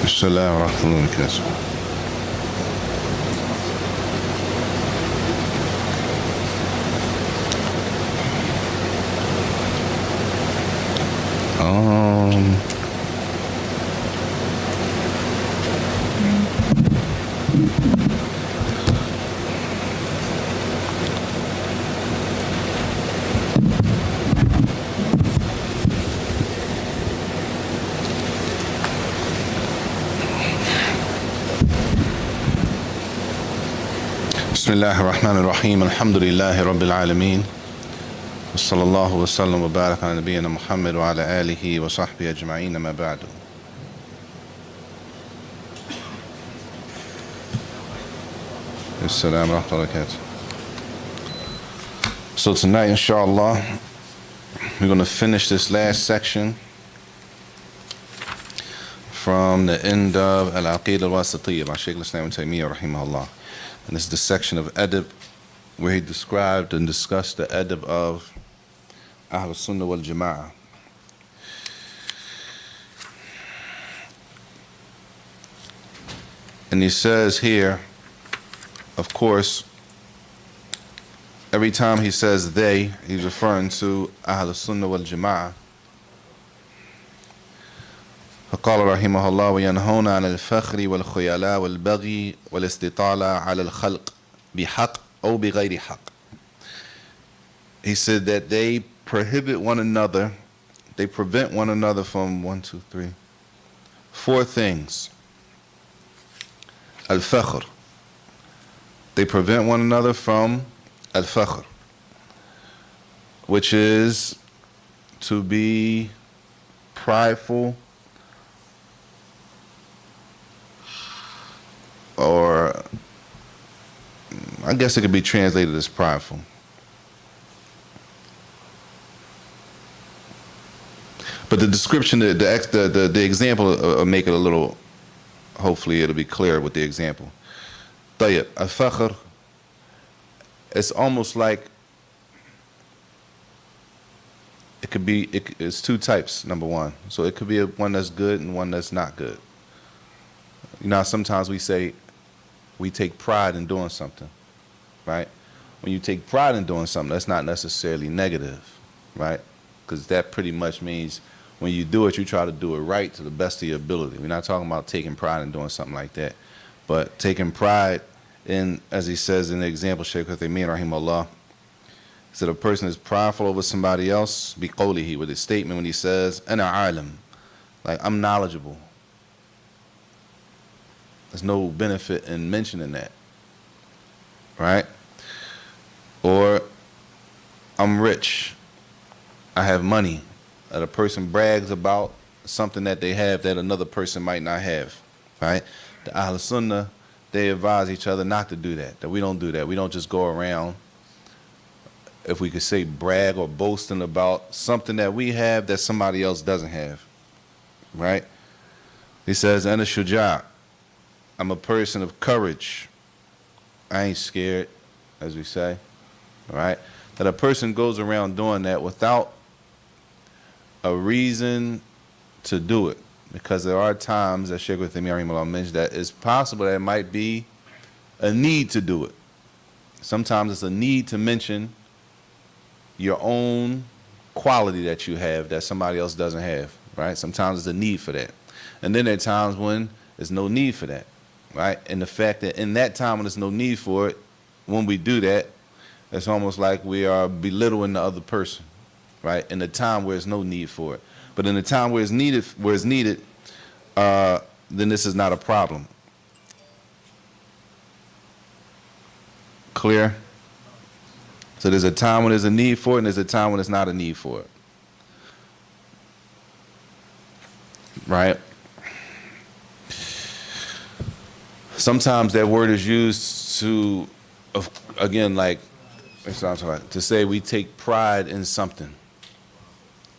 السلام ورحمة الله وبركاته. Um, بسم الله الرحمن الرحيم. الحمد لله رب العالمين، وصلى الله وسلم وبارك على نبينا محمد وعلى آله وصحبه أجمعين. ما بعد. السلام ورحمة الله وبركاته. So tonight, inshallah, we're going to finish this last section from the end of Al-Aqidah al-Wasitiyya by Shaykh al-Islam Ibn Taymiyyah rahimahullah. And this is the section of adab where he described and discussed the adab of Ahl Sunnah wal Jama'ah. And he says here, of course, every time he says they, he's referring to Ahl Sunnah wal Jama'ah. فقال رحمه الله وينهون عن الفخر والخيلاء والبغي والاستطالة على الخلق بحق أو بغير حق. He said that they prohibit one another, they prevent one another from 4 things. Al-Fakhr. They prevent one another from Al-Fakhr, which is to be prideful, or I guess it could be translated as prideful. But the description, the example will make it a little, hopefully it'll be clear with the example. طيب, al-fakhr, it's almost like, it's 2 types, number 1. So it could be one that's good and one that's not good. You know, sometimes we say we take pride in doing something, right? When you take pride in doing something, that's not necessarily negative, right? Because that pretty much means when you do it, you try to do it right to the best of your ability. We're not talking about taking pride in doing something like that. But taking pride in, as he says in the example, Shaykh al-Thamaraat rahimahullah, said a person is prideful over somebody else, biqawlihi, with his statement when he says, ana alim, like I'm knowledgeable. There's no benefit in mentioning that, right? Or I'm rich, I have money. That a person brags about something that they have that another person might not have, right? The Ahl Sunnah, they advise each other not to do that we don't do that. We don't just go around, if we could say, brag or boasting about something that we have that somebody else doesn't have, right? He says, ana shuja', I'm a person of courage. I ain't scared, as we say, right? That a person goes around doing that without a reason to do it. Because there are times, as Shaykh al-Thamaraat mentioned, that it's possible that it might be a need to do it. Sometimes it's a need to mention your own quality that you have that somebody else doesn't have, right? Sometimes there's a need for that. And then there are times when there's no need for that, right? And the fact that in that time when there's no need for it, when we do that, it's almost like we are belittling the other person, right? In the time where there's no need for it. But in the time where it's needed, then this is not a problem. Clear? So there's a time when there's a need for it, and there's a time when there's not a need for it. Right? Sometimes that word is used to, again, like, to say we take pride in something,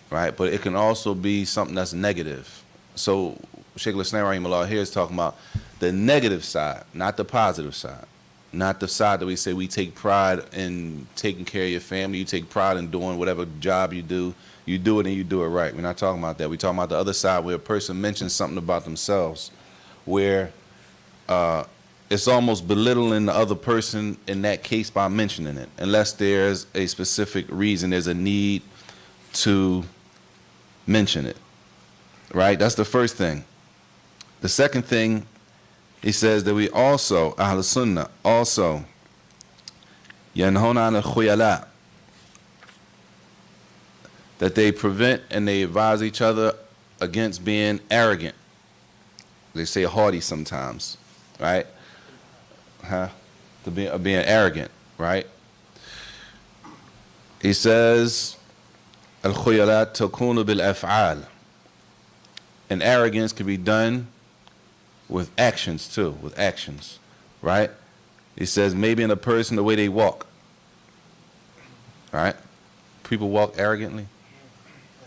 right? But it can also be something that's negative. So Shaykh al-Islam rahimahullah here is talking about the negative side, not the positive side. Not the side that we say we take pride in taking care of your family, you take pride in doing whatever job you do it and you do it right. We're not talking about that. We're talking about the other side where a person mentions something about themselves where it's almost belittling the other person in that case by mentioning it, unless there's a specific reason, there's a need to mention it, right? That's the first thing. The second thing, he says that we also, Ahl Sunnah, also, yanhuna an al-khuyala, that they prevent and they advise each other against being arrogant. They say haughty sometimes, right? Being arrogant, right? He says, al-khuyala takunu bil-af'al. And arrogance can be done with actions too, with actions, right? He says maybe in a person the way they walk, right? People walk arrogantly,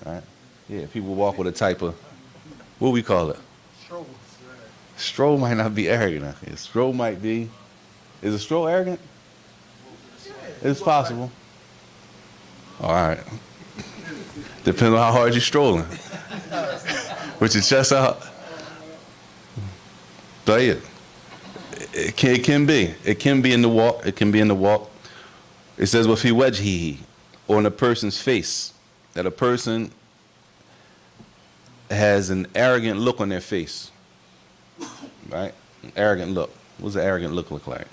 right? Yeah, people walk with a type of, what we call it? Stroll might not be arrogant. Stroll might be, is a stroll arrogant? It's possible. All right. Depends on how hard you're strolling. With your chest out. But yeah, it can be. It can be in the walk. It can be in the walk. It says, وَفِي وَجْهِهِ, or in a person's face. That a person has an arrogant look on their face. Right? An arrogant look. What does an arrogant look like?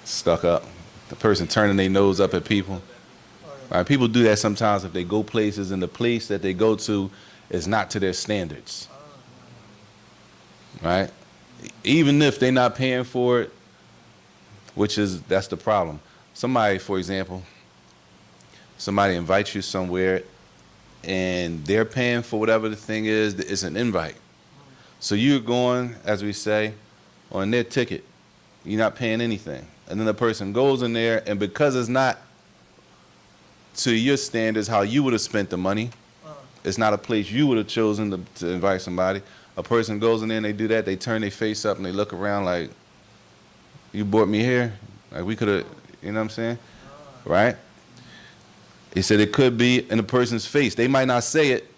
Stuck up. The person turning their nose up at people. Right? People do that sometimes if they go places and the place that they go to is not to their standards. Right? Even if they're not paying for it, that's the problem. Somebody, for example, somebody invites you somewhere and they're paying for whatever the thing is, it's an invite. So you're going, as we say, on their ticket. You're not paying anything. And then the person goes in there, and because it's not to your standards how you would have spent the money, it's not a place you would have chosen to invite somebody. A person goes in there and they do that, they turn their face up and they look around like, you brought me here? Like we could have, you know what I'm saying? Right? He said it could be in a person's face. They might not say it,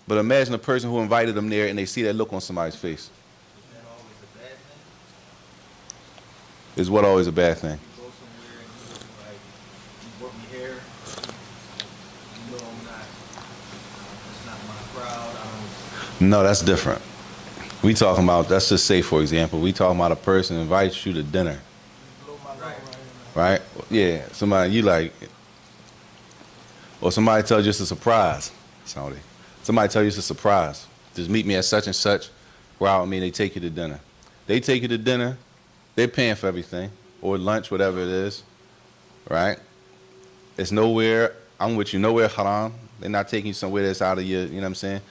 but imagine a person who invited them there and they see that look on somebody's face. Is that always a bad thing? Is what always a bad thing? You go somewhere and you like, you brought me here, you know I'm not, it's not my crowd, I don't... No, that's different. We talking about, let's just say, for example, we talking about a person invites you to dinner. Right? Yeah, somebody, you like, or somebody tells you it's a surprise. Somebody tells you it's a surprise. Just meet me at such and such. Wow, I mean, they take you to dinner. They take you to dinner. They're paying for everything, or lunch, whatever it is, right? It's nowhere, I'm with you, nowhere haram. They're not taking you somewhere that's out of your, you know what I'm saying?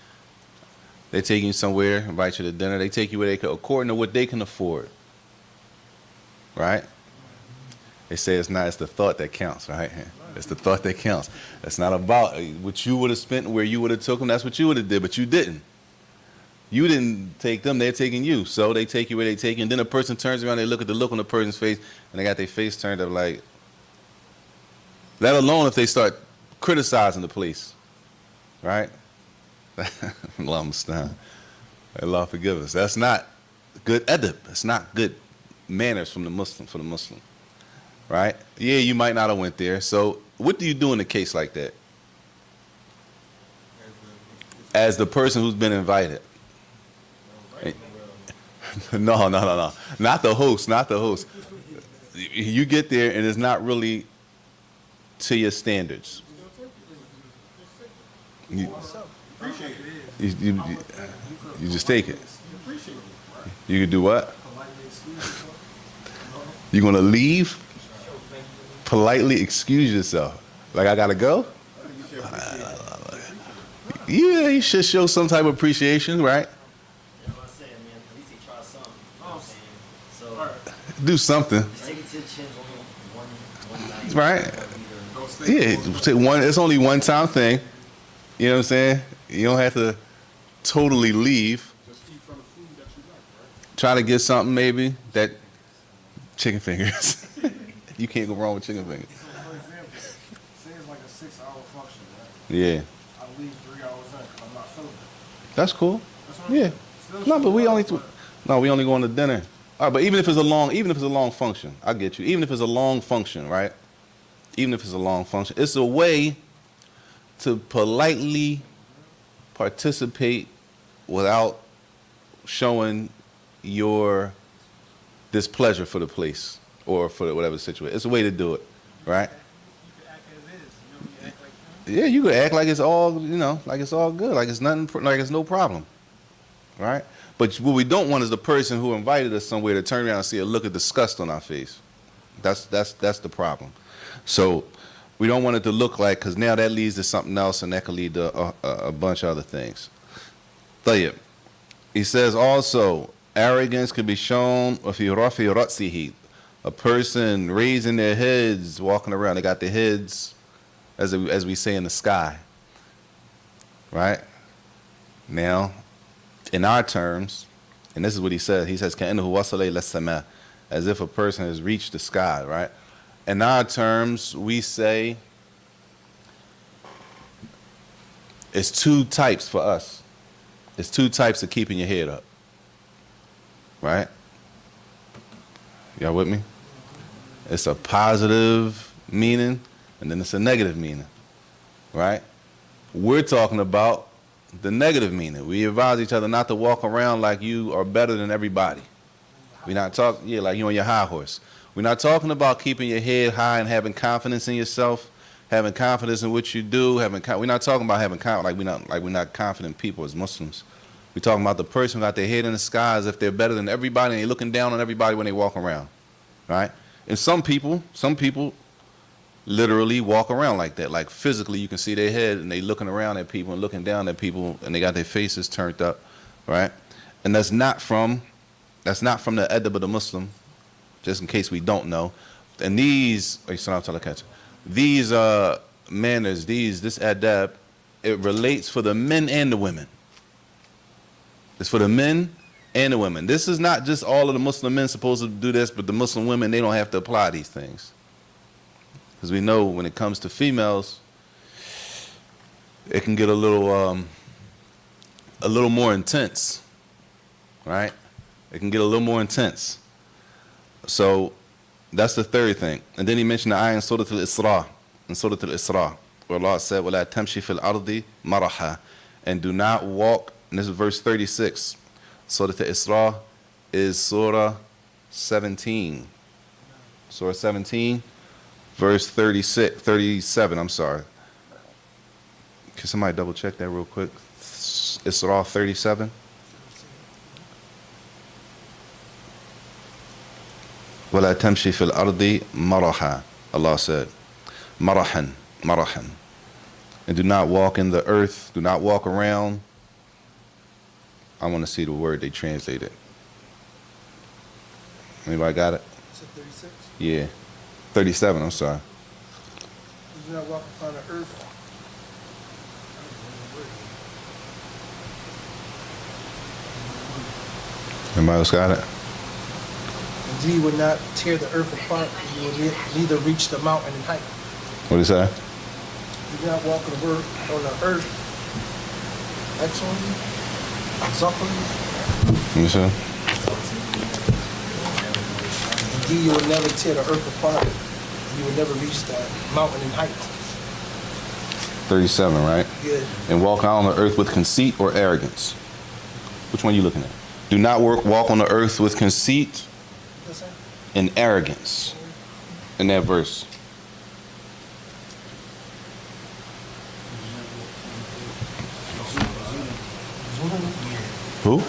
They're taking you somewhere, invite you to dinner. They take you where they can, according to what they can afford, right? They say it's the thought that counts, right? It's the thought that counts. It's not about what you would have spent, where you would have took them. That's what you would have did, but you didn't. You didn't take them, they're taking you. So they take you where they take you. And then a person turns around, they look at the look on the person's face, and they got their face turned up like, let alone if they start criticizing the place, right? Allah understand. Allah forgive us. That's not good adab. That's not good manners from the Muslim, for the Muslim, right? Yeah, you might not have went there. So what do you do in a case like that? As the person who's been invited. No. Not the host. You get there and it's not really to your standards. You just take it. You can do what? You're going to leave? Politely excuse yourself. Like, I got to go? Yeah, you should show some type of appreciation, right? Do something. Right? Yeah, it's only one time thing. You know what I'm saying? You don't have to totally leave. Just eat from the food that you like, right? Try to get something maybe that chicken fingers. You can't go wrong with chicken fingers. So for example, say it's like a 6-hour function, right? Yeah. I leave 3 hours in because I'm not feeling it. That's cool. That's what I'm Yeah. saying. No, but we only going to dinner. All right, but even if it's a long function, I get you. Even if it's a long function, right? Even if it's a long function, it's a way to politely participate without showing your displeasure for the place or for whatever situation. It's a way to do it, right? You can act as is. You act like Yeah, you could act like it's all, like it's all good, like it's nothing, like it's no problem, right? But what we don't want is the person who invited us somewhere to turn around and see a look of disgust on our face. That's the problem. So we don't want it to look like, because now that leads to something else, and that could lead to a bunch of other things. Tayyib. He says also, arrogance can be shown if you rafi ratsihi, a person raising their heads, walking around. They got their heads, as we say, in the sky. Right? Now, in our terms, and this is what he says. He says, كَأَنَّهُ وَصَلَ إِلَى السَّمَاءِ, as if a person has reached the sky. Right? In our terms, we say it's two types for us. It's two types of keeping your head up. Right? Y'all with me? It's a positive meaning, and then it's a negative meaning. Right? We're talking about the negative meaning. We advise each other not to walk around like you are better than everybody. We're not talking, like you on your high horse. We're not talking about keeping your head high and having confidence in yourself, having confidence in what you do. We're not talking about having confidence like we're not confident people as Muslims. We're talking about the person who got their head in the sky as if they're better than everybody and they're looking down on everybody when they walk around, right? And some people literally walk around like that. Like physically, you can see their head and they looking around at people and looking down at people and they got their faces turned up, right? And that's not from the adab of the Muslim. Just in case we don't know. And these manners, this adab, it relates for the men and the women. It's for the men and the women. This is not just all of the Muslim men supposed to do this, but the Muslim women, they don't have to apply these things. Because we know when it comes to females, it can get a little more intense, right? It can get a little more intense. So that's the third thing. And then he mentioned the ayah in Surah Al-Isra, where Allah said, وَلَا تَمْشِ فِي الْأَرْضِ مَرَحًا, and do not walk, and this is verse 36. Surah Al-Isra is Surah 17. Surah 17, verse 37, I'm sorry. Can somebody double check that real quick? Isra 37. وَلَا تَمْشِ فِي الْأَرْضِ مَرَحًا, Allah said. Marahan. And do not walk in the earth, do not walk around. I want to see the word they translated. Anybody got it? Is it 36? Yeah. 37, I'm sorry. Do not walk upon the earth. Anybody else got it? Indeed, you will not tear the earth apart, and you will neither reach the mountain in height. What did he say? Do not walk on the earth. Excellently. Exaltedly. You see? Indeed, you will never tear the earth apart. You will never reach the mountain in height. 37, right? Good. And walk out on the earth with conceit or arrogance. Which one are you looking at? Do not walk on the earth with conceit and arrogance. In that verse. Who?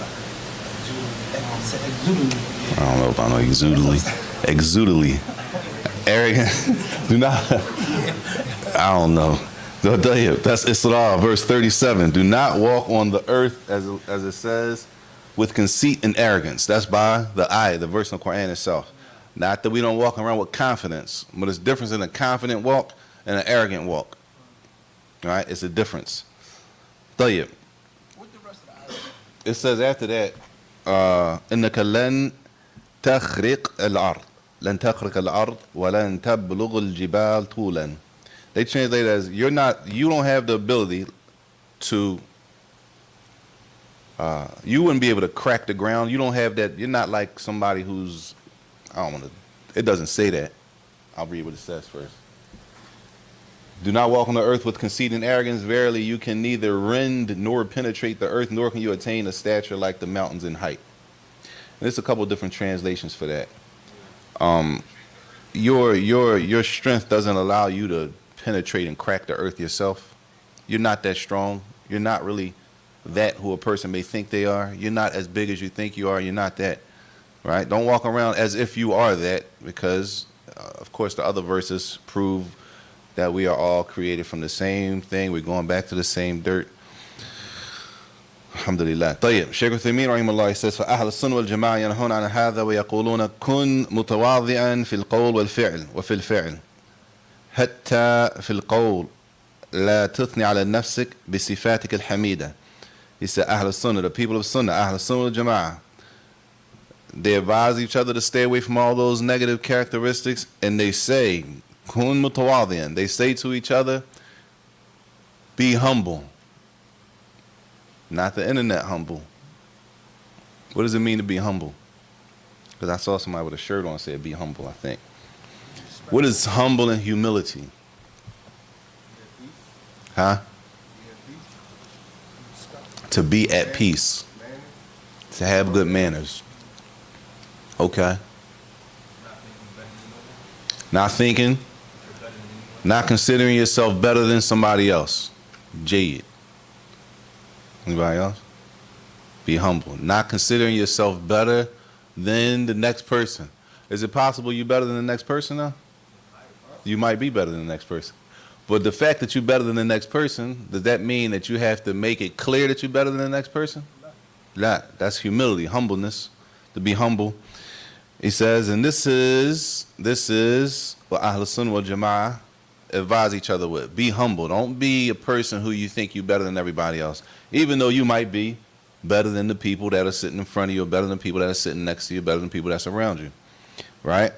I don't know if I know exudely. Arrogant. Do not. I don't know. I'll tell you. That's Isra, verse 37. Do not walk on the earth, as it says, with conceit and arrogance. That's by the ayah, the verse in the Quran itself. Not that we don't walk around with confidence, but there's a difference in a confident walk and an arrogant walk. All right? It's a difference. Tayyib. What the rest of the ayah? It says after that, إنك لن تخرق الأرض ولن تبلغ الجبال طولا. They translate it as you don't have the ability to You wouldn't be able to crack the ground. You don't have that. You're not like somebody who's, I don't want to, it doesn't say that. I'll read what it says first. Do not walk on the earth with conceit and arrogance. Verily, you can neither rend nor penetrate the earth, nor can you attain a stature like the mountains in height. And there's a couple of different translations for that. Your strength doesn't allow you to penetrate and crack the earth yourself. You're not that strong. You're not really that who a person may think they are. You're not as big as you think you are. You're not that, right? Don't walk around as if you are that, because, of course, the other verses prove that we are all created from the same thing. We're going back to the same dirt. Alhamdulillah. طيب Shaykh Uthaymeen رحمه الله says فأهل السنة والجماعة ينهون عن هذا ويقولون كن متواضعا في القول والفعل وفي الفعل حتى في القول لا تثني على نفسك بصفاتك الحميدة. He said أهل السنة, the people of Sunnah, أهل السنة والجماعة, they advise each other to stay away from all those negative characteristics, and they say كن متواضعا, they say to each other, be humble. Not the internet humble. What does it mean to be humble? Because I saw somebody with a shirt on said be humble, I think. What is humble and humility? Huh? To be at peace. To have good manners. Okay. Not thinking. Not considering yourself better than somebody else. Jade. Anybody else? Be humble. Not considering yourself better than the next person. Is it possible you're better than the next person now? You might be better than the next person. But the fact that you're better than the next person, does that mean that you have to make it clear that you're better than the next person? No. That's humility, humbleness, to be humble. He says, and this is what Ahl Sunnah wal Jama'ah advise each other with. Be humble. Don't be a person who you think you're better than everybody else. Even though you might be better than the people that are sitting in front of you, or better than people that are sitting next to you, better than people that's around you. Right?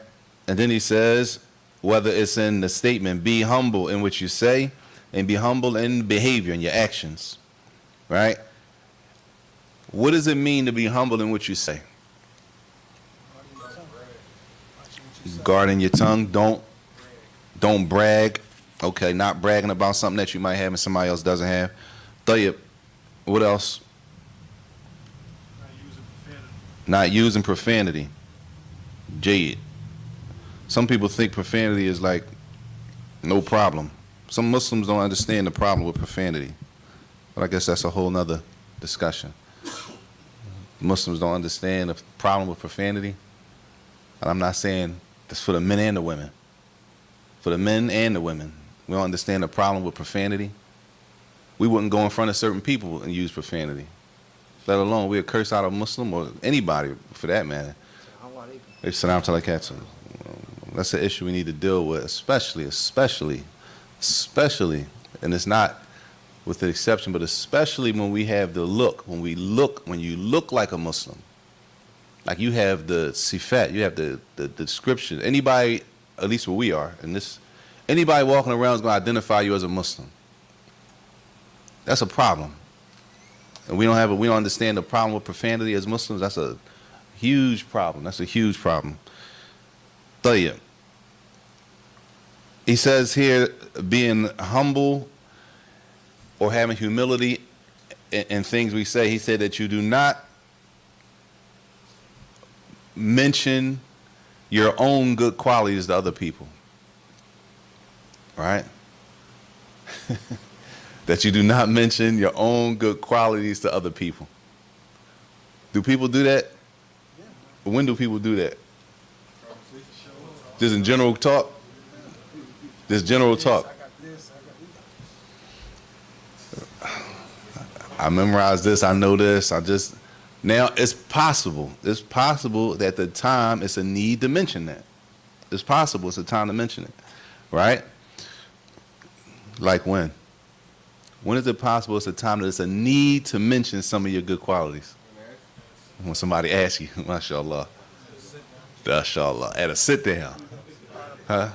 And then he says, whether it's in the statement, be humble in what you say, and be humble in behavior, in your actions. Right? What does it mean to be humble in what you say? Guarding your tongue. Don't brag. Okay, not bragging about something that you might have and somebody else doesn't have. Tayyib. What else? Not using profanity. Jade. Some people think profanity is like no problem. Some Muslims don't understand the problem with profanity. But I guess that's a whole nother discussion. Muslims don't understand the problem with profanity. And I'm not saying that's for the men and the women. For the men and the women. We don't understand the problem with profanity. We wouldn't go in front of certain people and use profanity. Let alone we'll curse out a Muslim or anybody for that matter. Salam alaikum. That's an issue we need to deal with, especially, and it's not with the exception, but especially when we have the look, when you look like a Muslim. Like you have the sifat, you have the description. Anybody, at least where we are, and this, anybody walking around is going to identify you as a Muslim. That's a problem. And we don't understand the problem with profanity as Muslims. That's a huge problem. That's a huge problem. Tayyib. He says here, being humble or having humility in things we say, he said that you do not mention your own good qualities to other people. Right? That you do not mention your own good qualities to other people. Do people do that? Yeah. When do people do that? Just in general talk? Just general talk. I memorized this, I know this, now it's possible that at the time it's a need to mention that. It's possible it's a time to mention it, right? Like when? When is it possible it's a time that it's a need to mention some of your good qualities? When somebody asks you, mashallah. Mashallah. At a sit down. Huh?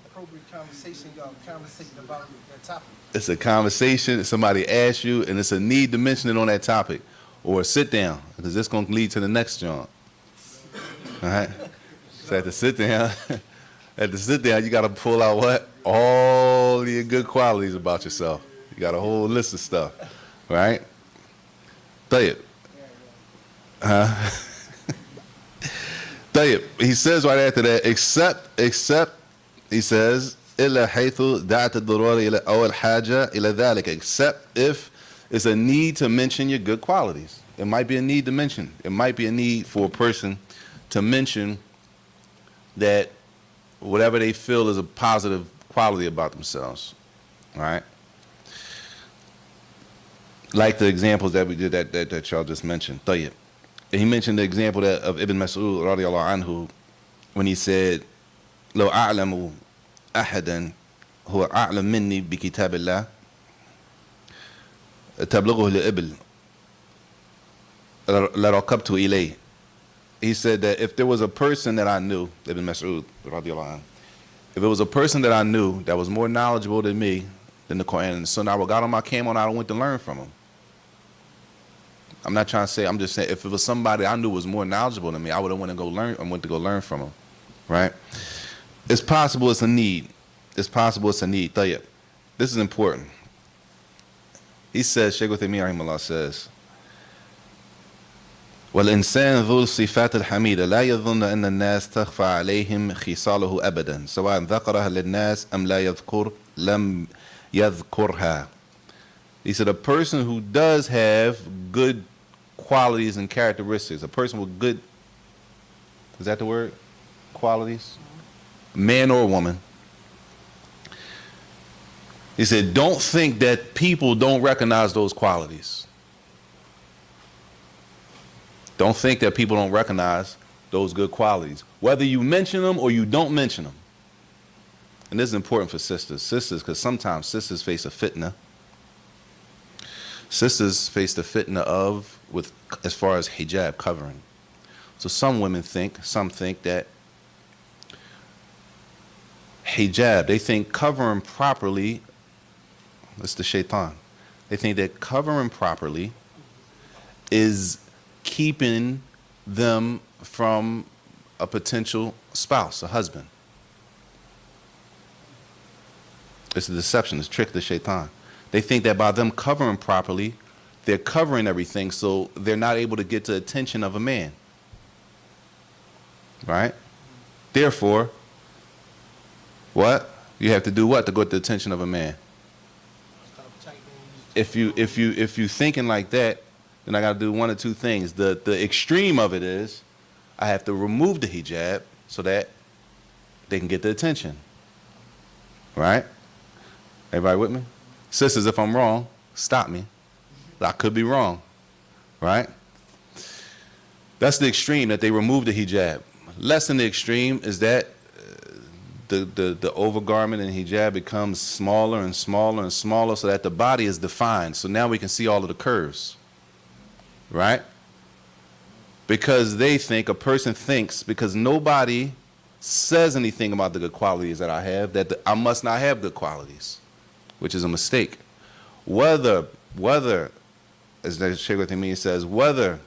Appropriate conversation, y'all conversating about that topic. It's a conversation, somebody asks you, and it's a need to mention it on that topic. or sit down, because this going to lead to the next joint. All right? So at the sit down, you got to pull out what? All your good qualities about yourself. You got a whole list of stuff, right? Tayyib. Tayyib. He says right after that, except, he says, إلا حيث دعت الضرورة أو الحاجة إلى ذلك, except if it's a need to mention your good qualities. It might be a need to mention. It might be a need for a person to mention that whatever they feel is a positive quality about themselves, right? Like the examples that we did that y'all just mentioned. Tayyib. He mentioned the example of Ibn Mas'ud radiallahu anhu when he said, لو أعلم أحدا هو أعلم مني بكتاب الله تبلغه لإبل لركبت إليه. He said that if there was a person that I knew, Ibn Mas'ud radiallahu anhu, if it was a person that I knew that was more knowledgeable than me, than the Quran and the Sunnah, I would got on my camel and I went to learn from him. I'm not trying to say, I'm just saying, if it was somebody I knew was more knowledgeable than me, I would have went to go learn from him, right? It's possible it's a need. It's possible it's a need. Tayyib. This is important. He says, Shaykh Uthaymeen rahimahullah says, والإنسان ذو الصفات الحميدة لا يظن أن الناس تخفى عليهم خصاله أبدا سواء ذكرها للناس أم لم يذكرها. He said a person who does have good qualities and characteristics, a person with good, is that the word? Qualities? Man or woman. He said, don't think that people don't recognize those qualities. Don't think that people don't recognize those good qualities, whether you mention them or you don't mention them. And this is important for sisters, because sometimes sisters face a fitna. Sisters face the fitna as far as hijab, covering. So some think that hijab, they think covering properly, that's the shaitan. They think that covering properly is keeping them from a potential spouse, a husband. It's a deception, it's a trick of the shaitan. They think that by them covering properly, they're covering everything so they're not able to get the attention of a man. Right? Therefore, what? You have to do what to get the attention of a man? If you thinking like that, then I got to do one or two things. The extreme of it is I have to remove the hijab so that they can get the attention. Right? Everybody with me? Sisters, if I'm wrong, stop me. I could be wrong. Right? That's the extreme, that they remove the hijab. Less than the extreme is that the overgarment and hijab becomes smaller and smaller and smaller so that the body is defined. So now we can see all of the curves. Right? Because they think, a person thinks, because nobody says anything about the good qualities that I have, that I must not have good qualities, which is a mistake. Whether, as the Shaykh Uthaymeen says, whether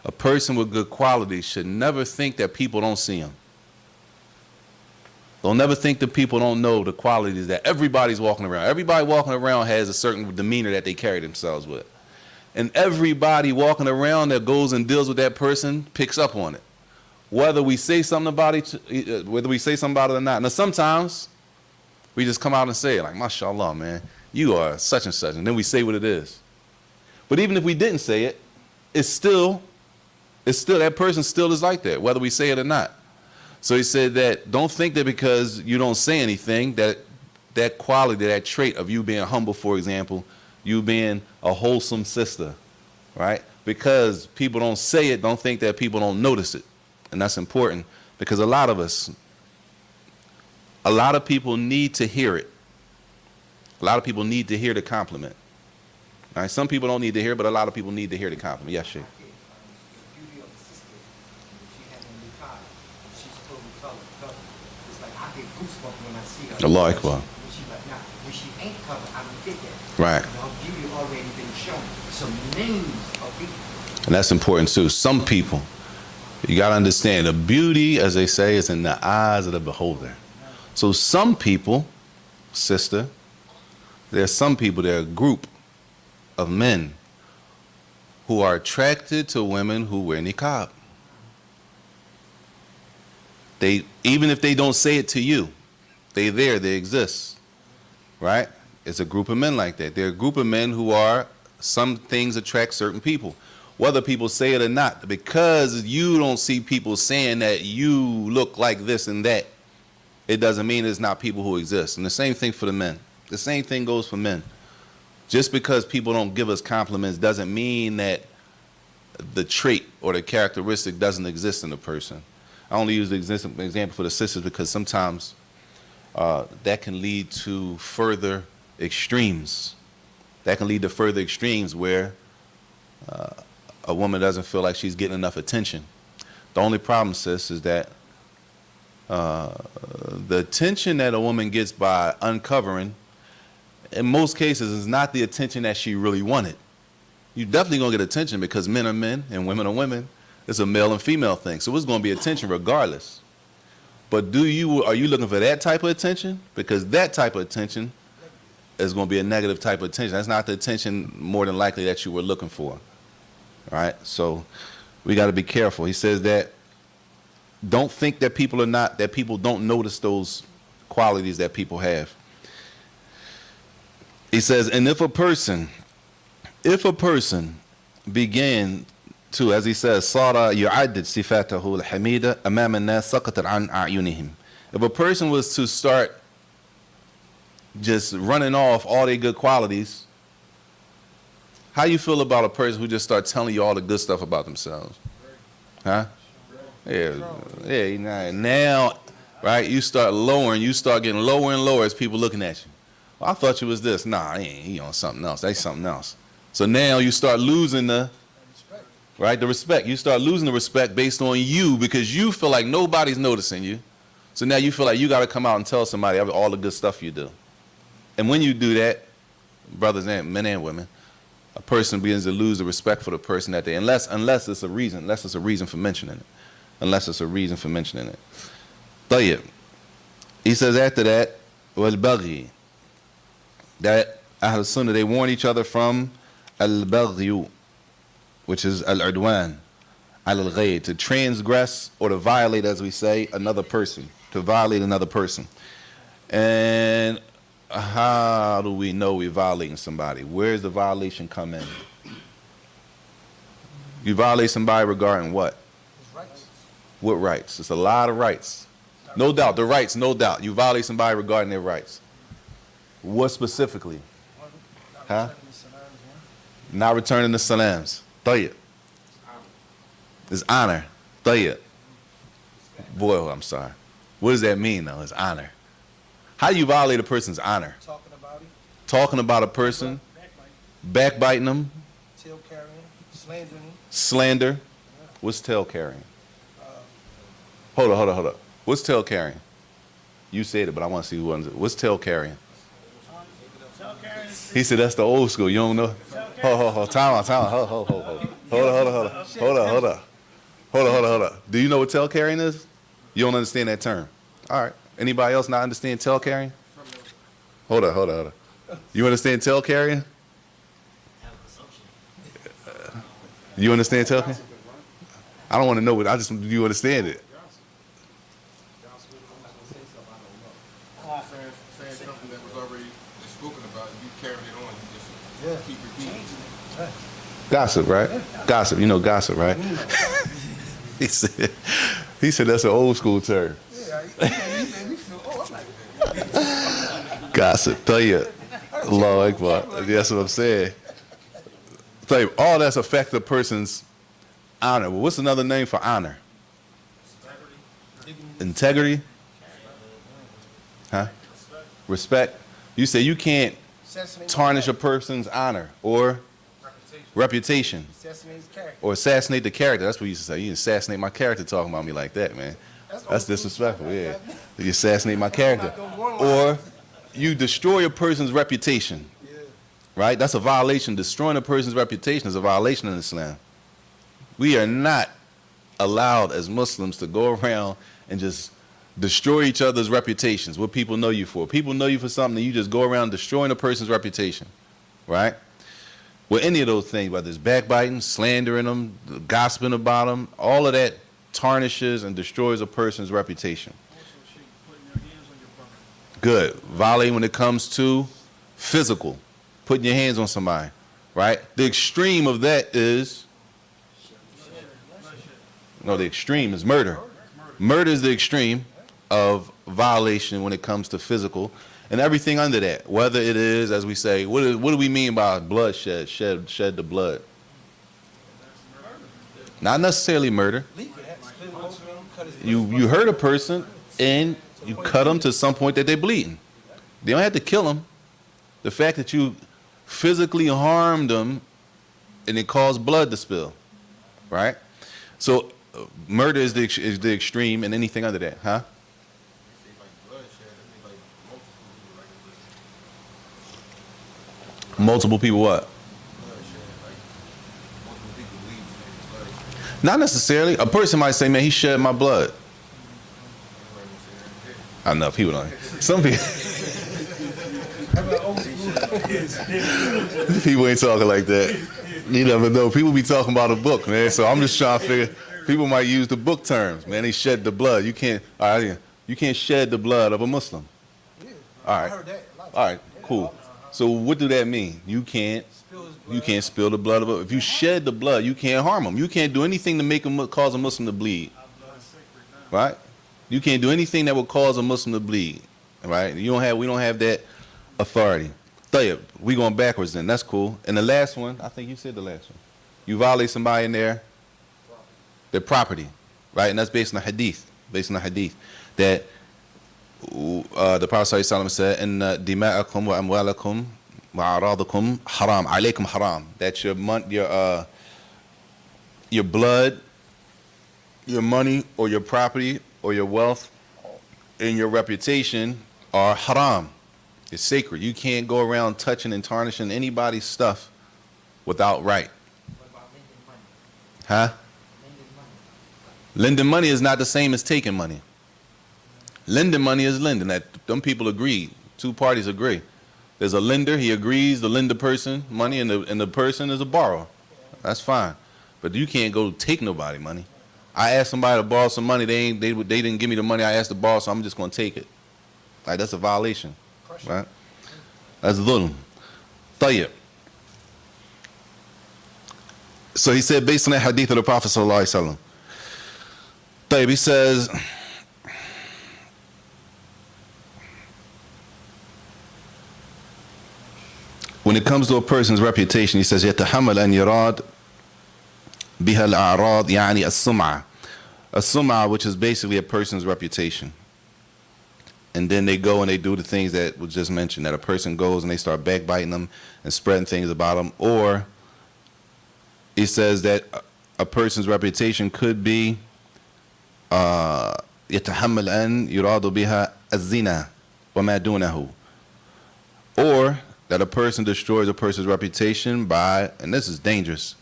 a person with good qualities should never think that people don't see him. They'll never think that people don't know the qualities that everybody's walking around. Everybody walking around has a certain demeanor that they carry themselves with. And everybody walking around that goes and deals with that person picks up on it. Whether we say something about it or not. Now sometimes we just come out and say it, like, mashallah, man, you are such and such. And then we say what it is. But even if we didn't say it, it's still, that person still is like that, whether we say it or not. So he said that don't think that because you don't say anything, that quality, that trait of you being humble, for example, you being a wholesome sister, right? Because people don't say it, don't think that people don't notice it. And that's important because a lot of people need to hear it. A lot of people need to hear the compliment. All right, some people don't need to hear it, but a lot of people need to hear the compliment. Yes, Sheikh. The beauty of the sister, she had a niqab, she's totally covered. It's like I could goosebumps when I see her. Allah Akbar. When she like, nah, when she ain't covered, I don't get that. Right. Her beauty already been shown. Some names of people. And that's important too. Some people, you got to understand, the beauty, as they say, is in the eyes of the beholder. So some people, sister, there's some people, they're a group of men who are attracted to women who wear niqab. They, even if they don't say it to you, they exist, right? It's a group of men like that. They're a group of men who are, some things attract certain people, whether people say it or not, because you don't see people saying that you look like this and that, it doesn't mean there's not people who exist. And the same thing for the men. The same thing goes for men. Just because people don't give us compliments doesn't mean that the trait or the characteristic doesn't exist in the person. I only use the example for the sisters because sometimes that can lead to further extremes. That can lead to further extremes where a woman doesn't feel like she's getting enough attention. The only problem, sis, is that the attention that a woman gets by uncovering, in most cases, is not the attention that she really wanted. You're definitely going to get attention because men are men and women are women. It's a male and female thing. So it's going to be attention regardless. But are you looking for that type of attention? Because that type of attention is going to be a negative type of attention. That's not the attention more than likely that you were looking for. All right? So we got to be careful. He says that don't think that people don't notice those qualities that people have. He says, and if a person began to, as he says, صار يعدد صفاته الحميدة أمام الناس سقطت عن أعينهم. If a person was to start just running off all their good qualities, how you feel about a person who just start telling you all the good stuff about themselves? Huh? Yeah. Now, right? You start getting lower and lower as people looking at you. Well, I thought you was this. Nah, he on something else. That's something else. So now you start losing the respect. You start losing the respect based on you because you feel like nobody's noticing you. So now you feel like you got to come out and tell somebody all the good stuff you do. And when you do that, brothers and men and women, a person begins to lose the respect for the person that they, unless it's a reason for mentioning it. طيب. He says after that, والبغي, that Ahl Sunnah, they warn each other from al-baghyu, which is al-udwan, al-ghayr, to transgress or to violate, as we say, another person, to violate another person. And how do we know we're violating somebody? Where's the violation come in? You violate somebody regarding what? His rights. What rights? It's a lot of rights. No doubt, the rights, no doubt. You violate somebody regarding their rights. What specifically? Huh? Not returning the salams. Tayyib. It's honor. Tayyib. Boy, I'm sorry. What does that mean, though? It's honor. How do you violate a person's honor? Talking about him, Talking about a person, backbiting them, tail carrying, slandering him. slander. What's tail carrying? Hold on. What's tail carrying? You said it, but I want to see who owns it. What's tail carrying? He said that's the old school. You don't know? Hold. Time out. Hold up. Do you know what tail carrying is? You don't understand that term. All right. Anybody else not understand tail carrying? Hold up. You understand tail carrying? You understand tail carrying? I don't want to know what. Do you understand it? Saying something that was already spoken about, you carried it on, you just keep repeating. Gossip, right? Gossip. You know gossip, right? He said that's an old school term. Gossip. Tell you, Allahu Akbar. That's what I'm saying. Tell you, all that's affect a person's honor. Well, what's another name for honor? Integrity. Huh? Respect. You say you can't tarnish a person's honor or reputation Assassinate his character. or assassinate the character. That's what you used to say. You assassinate my character talking about me like that, man. That's disrespectful, yeah. You assassinate my character. Or you destroy a person's reputation, right? That's a violation. Destroying a person's reputation is a violation in Islam. We are not allowed as Muslims to go around and just destroy each other's reputations, what people know you for. People know you for something, and you just go around destroying a person's reputation, right? With any of those things, whether it's backbiting, slandering them, gossiping about them, all of that tarnishes and destroys a person's reputation. Good. Violating when it comes to physical, putting your hands on somebody, right? The extreme of that is, no, the extreme is murder. Murder is the extreme of violation when it comes to physical, and everything under that, whether it is, as we say, what do we mean by bloodshed? Shed the blood. Not necessarily murder. You hurt a person and you cut them to some point that they're bleeding. They don't have to kill them. The fact that you physically harmed them and it caused blood to spill, right? So murder is the extreme, and anything under that, huh? Multiple people what? Not necessarily. A person might say, man, he shed my blood. I know people don't. Some people. People ain't talking like that. You never know. People be talking about a book, man. So I'm just trying to figure. People might use the book terms, man. They shed the blood. You can't. All right, you can't shed the blood of a Muslim. All right. All right. Cool. So what do that mean? You can't spill the blood of a. If you shed the blood, you can't harm them. You can't do anything to make cause a Muslim to bleed. Right? You can't do anything that will cause a Muslim to bleed. Right? We don't have that authority. We going backwards then. That's cool. And the last one, I think you said the last one. You violate somebody in their property, right? And that's based on a hadith. That the Prophet ﷺ said, "In dima'akum wa amwalakum wa a'radakum haram, alaykum haram." That your blood, your money, or your property, or your wealth, and your reputation are haram. It's sacred. You can't go around touching and tarnishing anybody's stuff without right. What about lending money? Huh? Lending money is not the same as taking money. Lending money is lending. That them people agree. Two parties agree. There's a lender. He agrees to lend the person money, and the person is a borrower. That's fine. But you can't go take nobody money. I asked somebody to borrow some money. They didn't give me the money I asked to borrow, so I'm just gonna take it. Like, that's a violation, right? That's dhulm. Tayyib. So he said, based on that hadith of the Prophet sallallahu alaihi wasallam. Tayyib, he says, when it comes to a person's reputation, he says, يتحمل أن يراد بها الأعراض يعني السمعة. A sum'ah, which is basically a person's reputation. And then they go and they do the things that was just mentioned, that a person goes and they start backbiting them and spreading things about them. Or he says that a person's reputation could be يتحمل أن يراد بها الزنا وما دونه. Or that a person destroys a person's reputation by, and this is dangerous,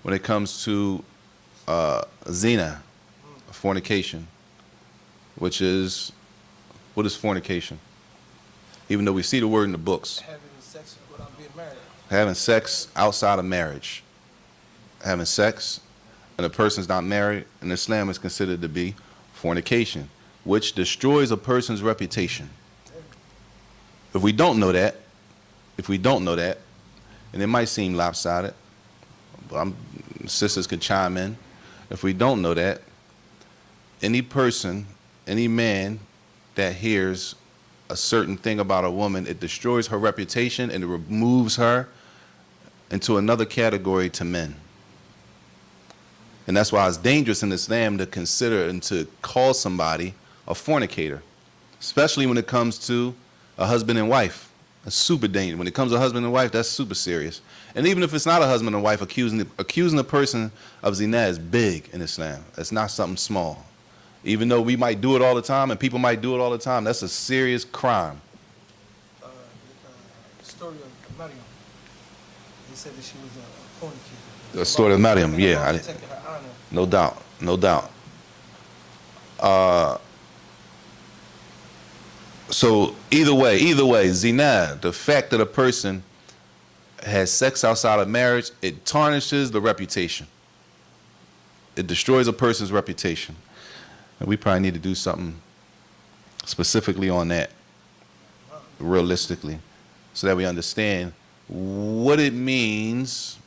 when it comes to zina, fornication, which is, what is fornication? Even though we see the word in the books. Having sex without being married. Having sex outside of marriage. Having sex and a person's not married in Islam is considered to be fornication, which destroys a person's reputation. If we don't know that, and it might seem lopsided, but sisters could chime in. If we don't know that, any person, any man that hears a certain thing about a woman, it destroys her reputation and it removes her into another category to men. And that's why it's dangerous in Islam to consider and to call somebody a fornicator, especially when it comes to a husband and wife. That's super dangerous. When it comes to husband and wife, that's super serious. And even if it's not a husband and wife, accusing a person of zina is big in Islam. It's not something small. Even though we might do it all the time and people might do it all the time, that's a serious crime. The story of Maryam. They said that she was a fornicator. The story of Maryam, yeah. Allah protected her honor. No doubt, no doubt. So either way, zina, the fact that a person has sex outside of marriage, it tarnishes the reputation. It destroys a person's reputation. And we probably need to do something specifically on that, realistically, so that we understand what it means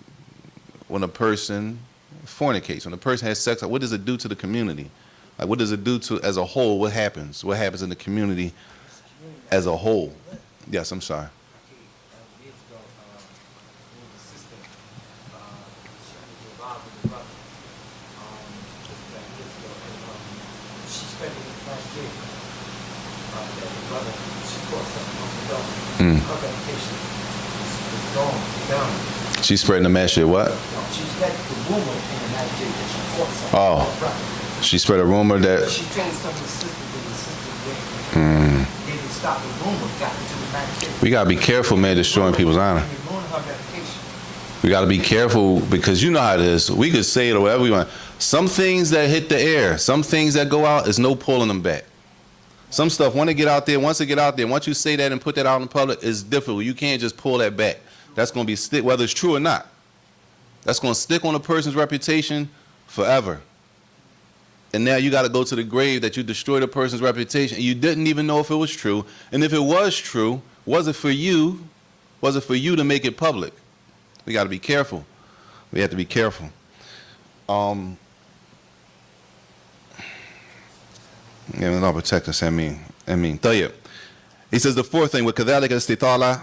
when a person fornicates, when a person has sex. What does it do to the community? Like, what does it do to, as a whole, what happens? What happens in the community as a whole? Yes, I'm sorry. Years ago, there was a sister, she was involved with a brother, years ago, and she spent it last year, that the brother, she caught something on the dog. Her reputation was gone, down. She's spreading the mad shit, what? No, she spread the rumor in the last year that she caught something Oh. on the brother. She spread a rumor that, She told some of the sisters and the sisters they didn't stop the rumor, got into the magistrate. we gotta be careful, man, destroying people's honor. And it ruined her reputation. We gotta be careful because you know how it is. We could say it or whatever we want. Some things that hit the air, some things that go out, is no pulling them back. Some stuff, once it get out there, once you say that and put that out in public, it's difficult. You can't just pull that back. That's gonna be stick, whether it's true or not. That's gonna stick on a person's reputation forever. And now you got to go to the grave that you destroyed a person's reputation. And you didn't even know if it was true. And if it was true, was it for you? Was it for you to make it public? We got to be careful. We have to be careful. Yeah, Allah protect us. I mean. طيب. He says the fourth thing, وكذلك الاستطالة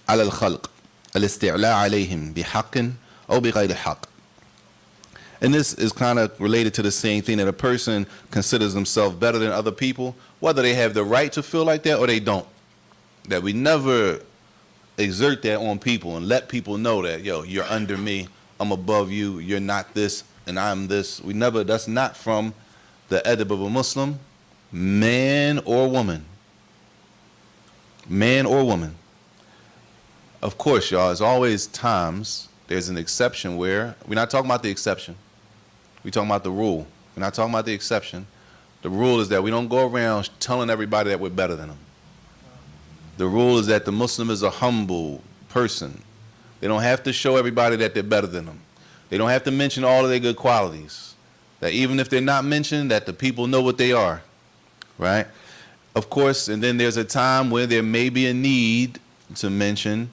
على الخلق الاستعلاء عليهم بحق أو بغير حق. And this is kind of related to the same thing, that a person considers themselves better than other people, whether they have the right to feel like that or they don't. That we never exert that on people and let people know that, yo, you're under me, I'm above you, you're not this, and I'm this. We never, that's not from the adab of a Muslim, man or woman. Man or woman. Of course, y'all, there's always times, there's an exception where, we're not talking about the exception. We're talking about the rule. We're not talking about the exception. The rule is that we don't go around telling everybody that we're better than them. The rule is that the Muslim is a humble person. They don't have to show everybody that they're better than them. They don't have to mention all of their good qualities. That even if they're not mentioned, that the people know what they are, right? Of course, and then there's a time where there may be a need to mention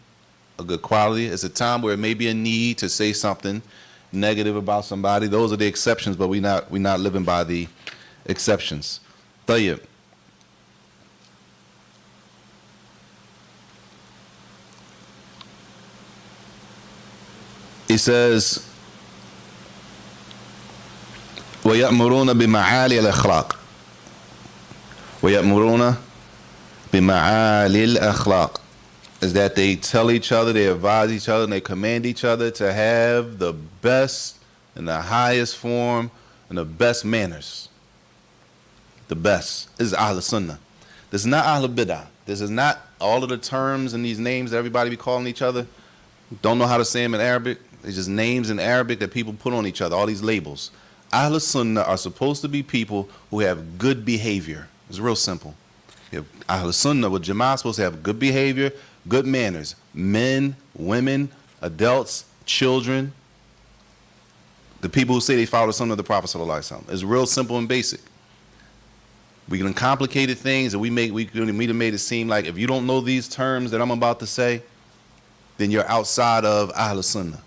a good quality. It's a time where it may be a need to say something negative about somebody. Those are the exceptions, but we're not living by the exceptions. طيب. He says, وَيَأْمُرُونَ بِمَعَالِي الْأَخْلَاقِ وَيَأْمُرُونَ بِمَعَالِي الْأَخْلَاقِ is that they tell each other, they advise each other, and they command each other to have the best and the highest form and the best manners. The best. This is Ahl Sunnah. This is not Ahl Bid'ah. This is not all of the terms and these names that everybody be calling each other. Don't know how to say them in Arabic. It's just names in Arabic that people put on each other, all these labels. Ahl Sunnah are supposed to be people who have good behavior. It's real simple. Ahl Sunnah with Jama'ah supposed to have good behavior, good manners. Men, women, adults, children. The people who say they follow the Sunnah of the Prophet ﷺ. It's real simple and basic. We can complicated things, and we have made it seem like if you don't know these terms that I'm about to say, then you're outside of Ahl Sunnah.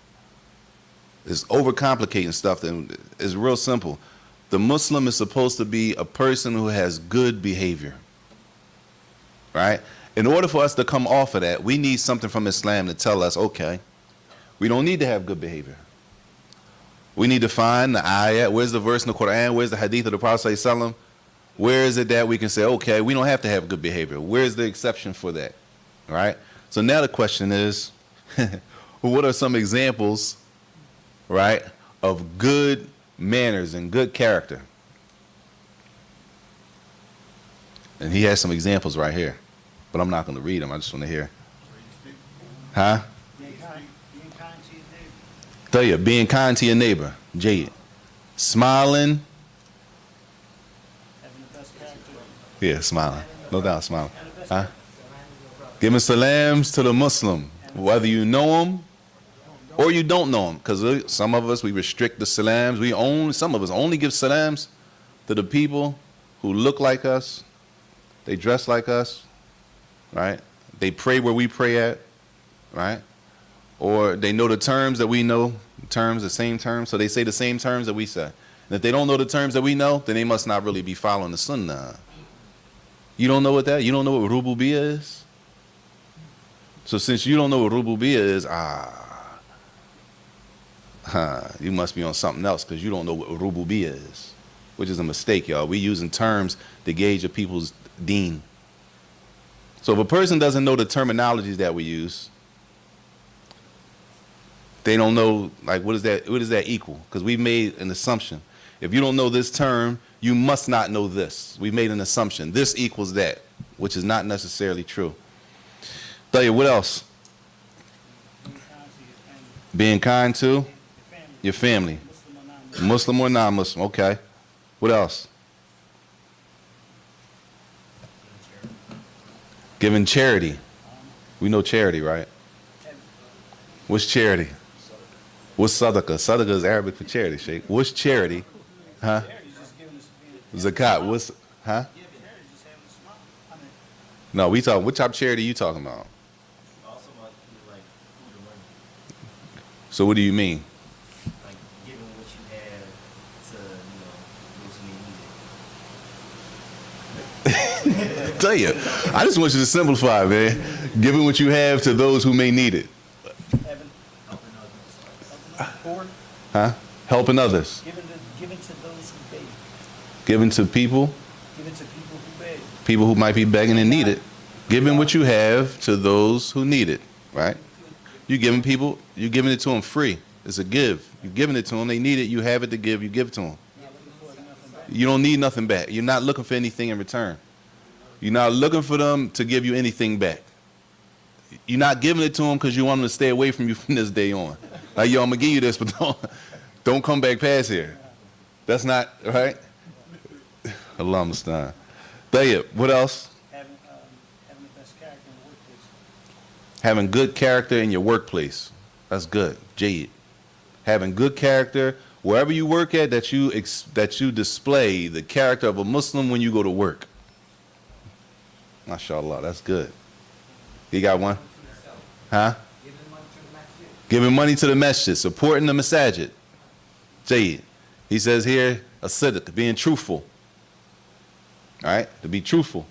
It's overcomplicating stuff. And it's real simple. The Muslim is supposed to be a person who has good behavior. Right? In order for us to come off of that, we need something from Islam to tell us, okay, we don't need to have good behavior. We need to find the ayat. Where's the verse in the Quran? Where's the hadith of the Prophet ﷺ? Where is it that we can say, okay, we don't have to have good behavior? Where's the exception for that? Right? So now the question is, what are some examples, right, of good manners and good character. And he has some examples right here, but I'm not going to read them. I just want to hear. Huh? Being kind to your neighbor. Tell you, being kind to your neighbor, Jade. Smiling. Having the best character. Yeah, smiling. No doubt, smiling. And the best Huh? character. Giving salams to the Muslim, whether you know him or you don't know him. Because some of us, we restrict the salams. Some of us only give salams to the people who look like us. They dress like us, right? They pray where we pray at, right? Or they know the terms that we know, the same terms, so they say the same terms that we say. And if they don't know the terms that we know, then they must not really be following the sunnah. You don't know what that? You don't know what rububiyah is? So since you don't know what rububiyah is, you must be on something else because you don't know what rububiyah is, which is a mistake, y'all. We using terms to gauge a people's deen. So if a person doesn't know the terminologies that we use, they don't know, like, what does that equal? Because we've made an assumption. If you don't know this term, you must not know this. We've made an assumption. This equals that, which is not necessarily true. Tell you what else? Being kind to your family. Being kind to your family. Muslim or non-Muslim. Muslim or non-Muslim. Okay. What else? Giving charity. We know charity, right? What's charity? What's sadaqah? Sadaqah is Arabic for charity, Sheikh. What's charity? Huh? Charity's just giving us Zakat. What's, huh? charity's just having a smile. I mean, No, we talking, what type of charity you talking about? Also, like food and money, So what do you mean? like giving what you have to those who may need it. Tell you, I just want you to simplify, man. Giving what you have to those who may need it. having poor, Huh? Helping others. giving to those who beg. Giving to people, Giving to people who beg. people who might be begging and need it. Giving what you have to those who need it, right? You giving people, you giving it to them free. It's a give. You're giving it to them. They need it. You have it to give. You give it to them. You don't need nothing back. You're not looking for anything in return. You're not looking for them to give you anything back. You're not giving it to them because you want them to stay away from you from this day on. Like, yo, I'm going to give you this, but don't come back past here. That's not, right? Allah Mustaan. Tayyib, what else? Having the best character in the workplace. Having good character in your workplace. That's good. Jade. Having good character wherever you work at, that you display the character of a Muslim when you go to work. MashaAllah, that's good. You got one? Huh? Giving money to the masjid, supporting the masajid. Jade. He says here, a sidq, being truthful. All right? To be truthful.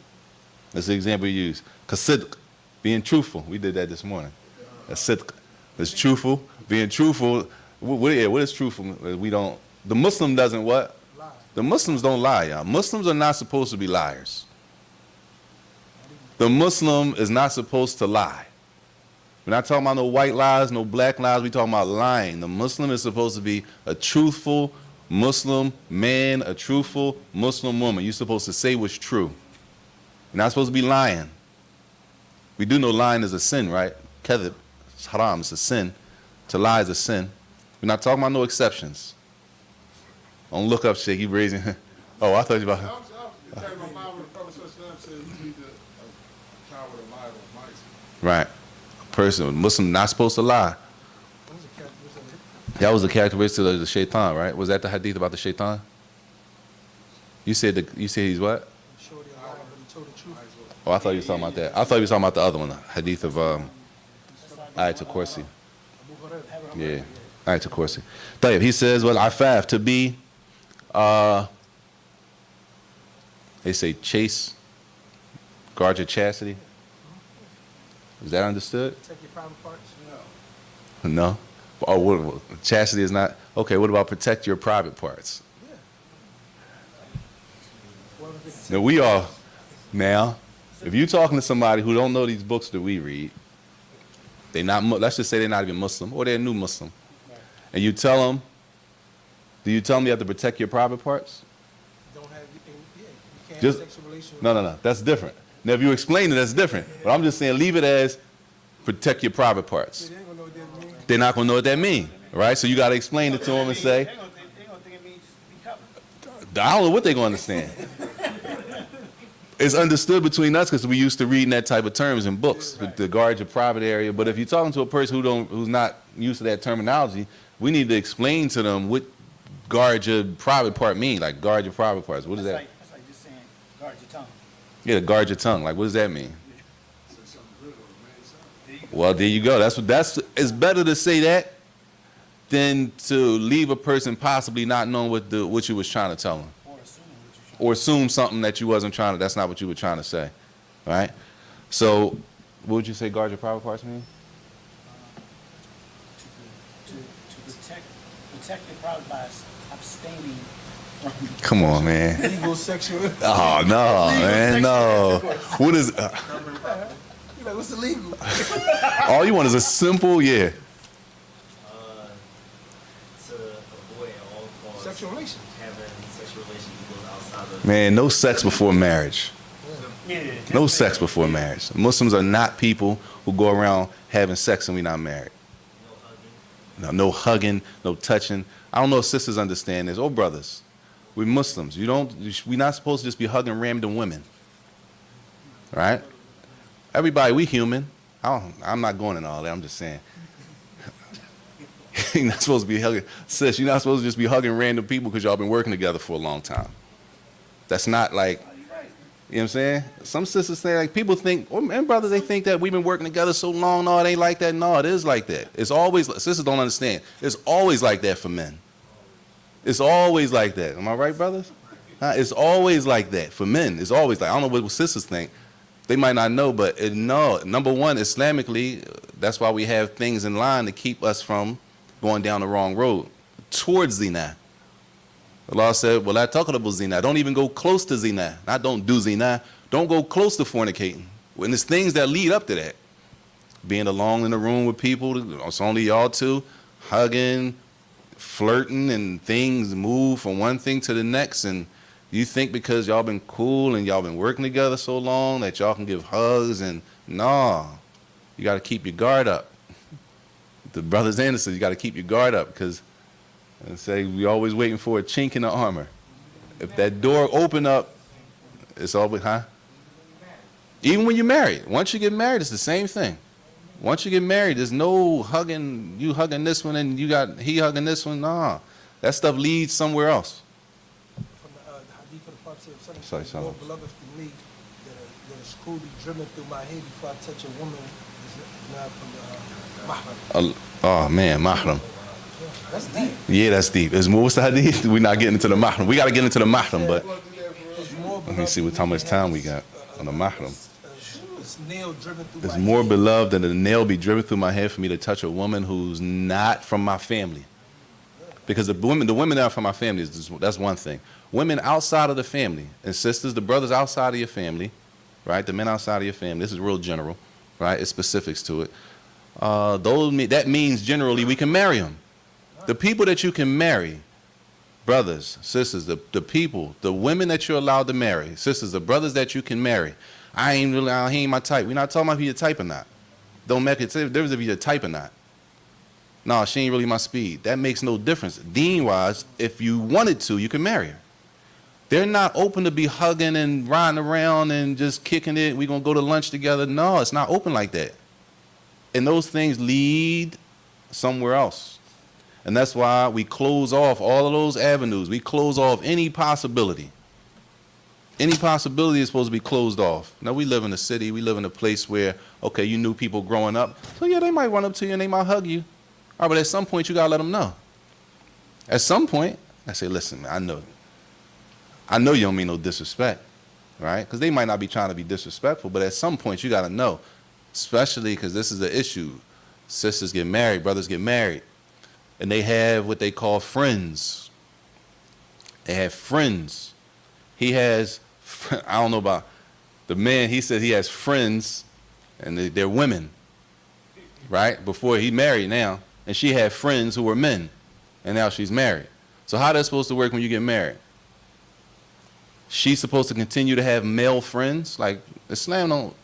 That's the example you use. Kasidq, being truthful. We did that this morning. A sidq. It's truthful. Being truthful. What is truthful? The Muslim doesn't what? Lie. The Muslims don't lie, y'all. Muslims are not supposed to be liars. The Muslim is not supposed to lie. We're not talking about no white lies, no black lies. We're talking about lying. The Muslim is supposed to be a truthful Muslim man, a truthful Muslim woman. You're supposed to say what's true. You're not supposed to be lying. We do know lying is a sin, right? Kadhib, it's haram, it's a sin. To lie is a sin. We're not talking about no exceptions. Don't look up, Sheikh. You raising. Oh, I thought you about. I was carrying my mind when the Prophet said you need to child with a lie with mice. Right. A person, a Muslim, not supposed to lie. What was the characteristic of it? That was the characteristic of the shaitan, right? Was that the hadith about the shaitan? You said he's what? He showed you a lie, but he told the truth. Oh, I thought you were talking about that. I thought you were talking about the other one, the hadith of Ayatul Kursi. Abu Hurairah. Yeah, Ayatul Kursi. Tayyib, he says, well, afaf, to be, they say chase, guard your chastity. Is that understood? Take your private parts. No. Oh, what, chastity is not, okay, what about protect your private parts? Yeah. Whoever gets Now, we are, now, if you're talking to somebody who don't know these books that we read, they not, let's just say they're not even Muslim, or they're a new Muslim, and you tell them Do you tell me you have to protect your private parts? Don't have, you can't Just- have sexual relations. No. That's different. Now, if you explain it, that's different. But I'm just saying, leave it as protect your private parts. They ain't gonna know what that means. They're not going to know what that means, right? So you got to explain it to them and say, They're gonna think it means just to be covered. I don't know what they're going to understand. It's understood between us because we used to reading that type of terms in books, to guard your private area. But if you're talking to a person who's not used to that terminology, we need to explain to them what guard your private part mean. Like guard your private parts. What does that? That's like just saying, guard your tongue. Yeah, guard your tongue. Like what does that mean? Well, there you go. It's better to say that than to leave a person possibly not knowing what you was trying to tell them. Or assume something that you wasn't trying to, that's not what you were trying to say, right? So, what would you say guard your private parts mean? To protect your private by abstaining from. Come on, man. Legal sexual. Oh, no, man, no. What is, You're like, what's illegal? all you want is a simple, yeah. To avoid all cause Sexual relations. having sexual relations with those outside of Man, no sex before marriage. Yeah. No sex before marriage. Muslims are not people who go around having sex and we not married. No hugging, no touching. I don't know if sisters understand this, or brothers. We're Muslims. We're not supposed to just be hugging random women. Right? Everybody, we human. I'm not going in all that. I'm just saying. You're not supposed to be hugging. Sis, you're not supposed to just be hugging random people because y'all been working together for a long time. That's not like, you know what I'm saying? Some sisters say, like, people think, and brothers, they think that we've been working together so long. No, it ain't like that. No, it is like that. It's always, sisters don't understand. It's always like that for men. It's always like that. Am I right, brothers? Huh? It's always like that for men. It's always like, I don't know what sisters think. They might not know, but no. Number one, Islamically, that's why we have things in line to keep us from going down the wrong road towards zina. Allah said, well, I talk about zina. Don't even go close to zina. Not don't do zina. Don't go close to fornicating. When there's things that lead up to that. Being alone in the room with people, it's only y'all two, hugging, flirting, and things move from one thing to the next. And you think because y'all been cool and y'all been working together so long that y'all can give hugs and nah. You got to keep your guard up. The brothers and sisters, you got to keep your guard up because and say we always waiting for a chink in the armor. If that door open up, it's always, huh? Even when you're married. Once you get married, it's the same thing. Once you get married, there's no hugging, you hugging this one and he hugging this one. Nah. That stuff leads somewhere else. From the hadith of the Prophet sallallahu Sorry, alaihi wasallam, son. more beloved to me that a screw be driven through my head before I touch a woman is not from the mahram. Oh man, mahram. That's deep. Yeah, that's deep. There's more. What's the hadith? We're not getting into the mahram. We got to get into the mahram, but It's more let me see how much time we got on the mahram. It's nail driven through It's my more head. beloved than a nail be driven through my head for me to touch a woman who's not from my family. Because the women that are from my family, that's one thing. Women outside of the family, and sisters, the brothers outside of your family, right? The men outside of your family, this is real general, right? It's specifics to it. That means generally we can marry them. The people that you can marry, brothers, sisters, the people, the women that you're allowed to marry, sisters, the brothers that you can marry, he ain't my type. We're not talking about if you're type or not. Don't make it difference if you're type or not. No, she ain't really my speed. That makes no difference. Deen-wise, if you wanted to, you can marry her. They're not open to be hugging and riding around and just kicking it. We're going to go to lunch together. No, it's not open like that. And those things lead somewhere else. And that's why we close off all of those avenues. We close off any possibility. Any possibility is supposed to be closed off. Now, we live in a city. We live in a place where, okay, you knew people growing up. So, yeah, they might run up to you and they might hug you. All right, but at some point, you got to let them know. At some point, I say, listen, man, I know you don't mean no disrespect, right? Because they might not be trying to be disrespectful, but at some point, you got to know, especially because this is an issue. Sisters get married, brothers get married, and they have what they call friends. They have friends. He has, I don't know about the man, he says he has friends, and they're women, right? Before he married now. And she had friends who were men, and now she's married. So how that's supposed to work when you get married? She's supposed to continue to have male friends, like Islam don't.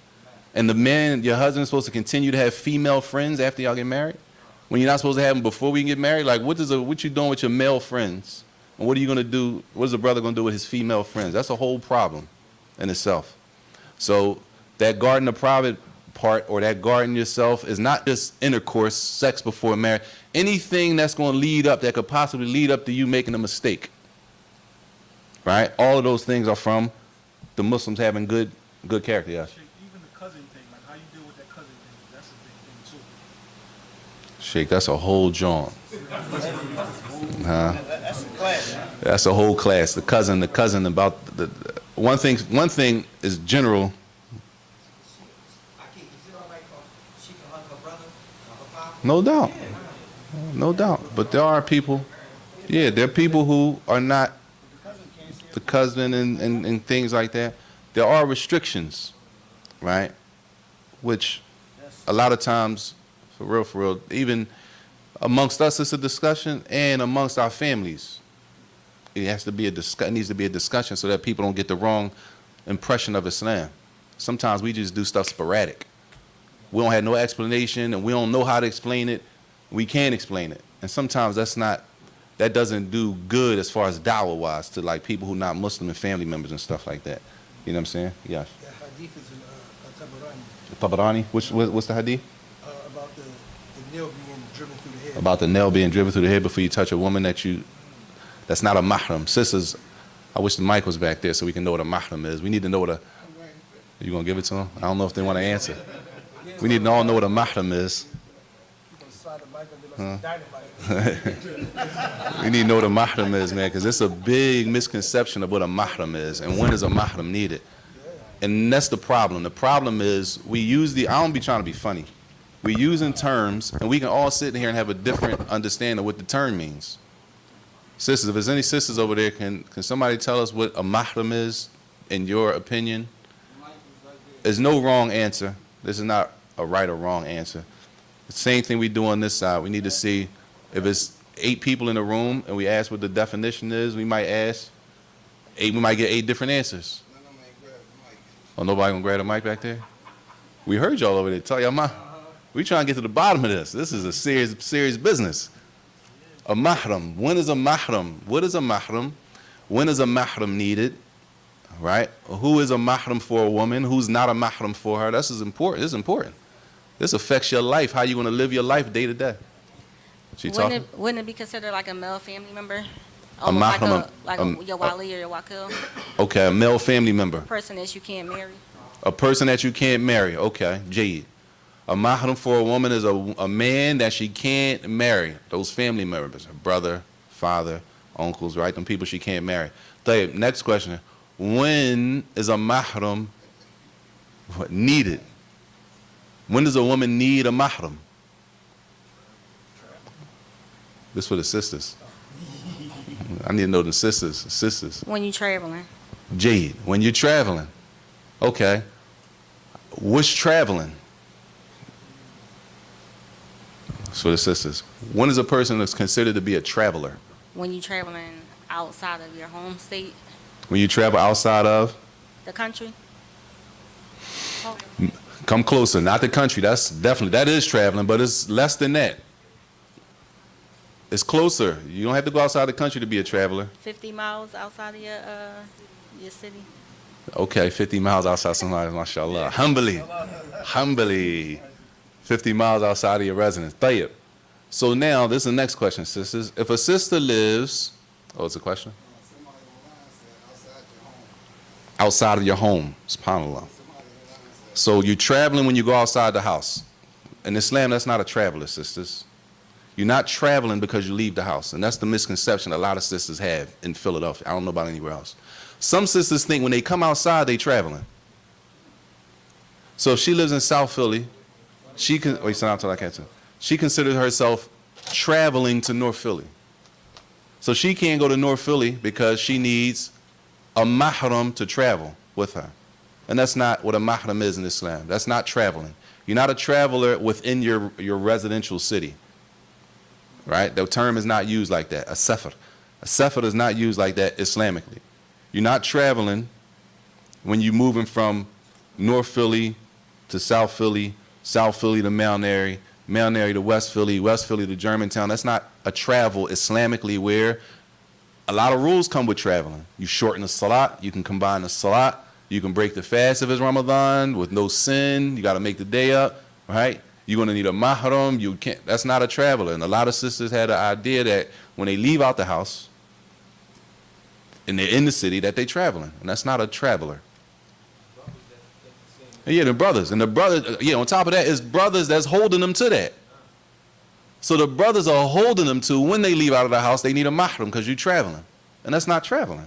And the man, your husband, is supposed to continue to have female friends after y'all get married. When you're not supposed to have them before we get married, like what you doing with your male friends, and what are you gonna do? What is the brother gonna do with his female friends? That's a whole problem in itself. So that guarding the private part, or that guarding yourself, is not just intercourse, sex before marriage. Anything that's going to lead up, that could possibly lead up to you making a mistake. Right? All of those things are from the Muslims having good character. Yes. Even the cousin thing, like how you deal with that cousin thing, that's a big thing too. Sheikh, that's a whole John. That's a class. That's a whole class. The cousin about the one thing is general. She can hug her brother, her father. No doubt. No doubt. But there are people, there are people who are not the cousin and things like that. There are restrictions, right? Which a lot of times, for real, even amongst us it's a discussion, and amongst our families. It needs to be a discussion so that people don't get the wrong impression of Islam. Sometimes we just do stuff sporadic. We don't have no explanation, and we don't know how to explain it. We can't explain it. And sometimes that doesn't do good as far as dawah-wise to like people who are not Muslim and family members and stuff like that. You know what I'm saying? Yes. That hadith is in Al-Thamaraat. Tabarani. What's the hadith? About the nail being driven through the head. About the nail being driven through the head before you touch a woman that's not a mahram. Sisters, I wish the mic was back there so we can know what a mahram is. We need to know what you gonna give it to them? I don't know if they want to answer. We need to all know what a mahram is. We need to know what a mahram is, man, because it's a big misconception of what a mahram is and when is a mahram needed. And that's the problem. The problem is I don't be trying to be funny. We're using terms, and we can all sit in here and have a different understanding of what the term means. Sisters, if there's any sisters over there, can somebody tell us what a mahram is, in your opinion? There's no wrong answer. This is not a right or wrong answer. The same thing we do on this side. We need to see if it's 8 people in the room and we ask what the definition is, we might get 8 different answers. Oh, nobody gonna grab the mic back there? We heard y'all over there. Tell y'all, we trying to get to the bottom of this. This is a serious business. A mahram. When is a mahram? What is a mahram? When is a mahram needed? Right? Who is a mahram for a woman? Who's not a mahram for her? This is important. This is important. This affects your life, how you're going to live your life day to day. Wouldn't it be considered like a male family member? A mahram, like your wali or your wakil? Okay, a male family member. A person that you can't marry. A person that you can't marry. Okay, Jade. A mahram for a woman is a man that she can't marry. Those family members, her brother, father, uncles, right? Them people she can't marry. Next question. When is a mahram needed? When does a woman need a mahram? This for the sisters. I need to know the sisters. When you traveling. Jade, when you're traveling. Okay. What's traveling? It's for the sisters. When is a person that's considered to be a traveler? When you traveling outside of your home state. When you travel outside of? The country. Oh. Come closer, not the country. That is traveling, but it's less than that. It's closer. You don't have to go outside the country to be a traveler. 50 miles outside of your city. Okay, 50 miles outside somebody, mashallah. Humbly. 50 miles outside of your residence. Tayyib. So now, this is the next question, sisters. If a sister lives, it's a question? Outside of your home, subhanAllah. So you're traveling when you go outside the house. In Islam, that's not a traveler, sisters. You're not traveling because you leave the house. And that's the misconception a lot of sisters have in Philadelphia. I don't know about anywhere else. Some sisters think when they come outside, they traveling. So if she lives in South Philly, she considers herself traveling to North Philly. So she can't go to North Philly because she needs a mahram to travel with her. And that's not what a mahram is in Islam. That's not traveling. You're not a traveler within your residential city. Right? The term is not used like that. A safar. Safar is not used like that Islamically. You're not traveling when you're moving from North Philly to South Philly to Mount Airy to West Philly to Germantown. That's not a travel Islamically where a lot of rules come with traveling. You shorten the salat, you can combine the salat, you can break the fast if it's Ramadan with no sin, you got to make the day up, right? You're going to need a mahram, you can't, that's not a traveler. And a lot of sisters had the idea that when they leave out the house and they're in the city that they're traveling, and that's not a traveler. Yeah, the brothers. And the brothers, yeah, on top of that, it's brothers that's holding them to that. So the brothers are holding them to when they leave out of the house, they need a mahram because you're traveling. And that's not traveling.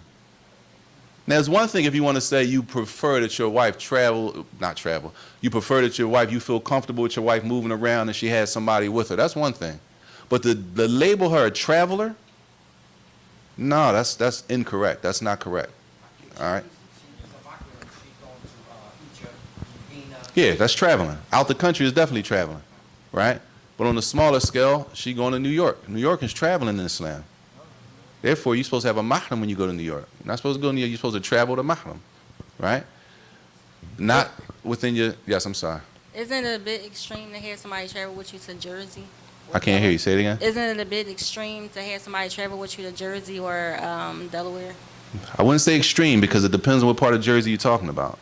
Now, it's one thing if you want to say you prefer that your wife you prefer that your wife, you feel comfortable with your wife moving around and she has somebody with her. That's one thing. But to label her a traveler, no, that's incorrect. That's not correct. All right? Yeah, that's traveling. Out the country is definitely traveling, right? But on a smaller scale, she going to New York. New York is traveling in Islam. Therefore, you're supposed to have a mahram when you go to New York. You're not supposed to go to New York. You're supposed to travel to mahram, right? Not within your, yes, I'm sorry. Isn't it a bit extreme to have somebody travel with you to Jersey? I can't hear you. Say it again. Isn't it a bit extreme to have somebody travel with you to Jersey or Delaware? I wouldn't say extreme because it depends on what part of Jersey you're talking about.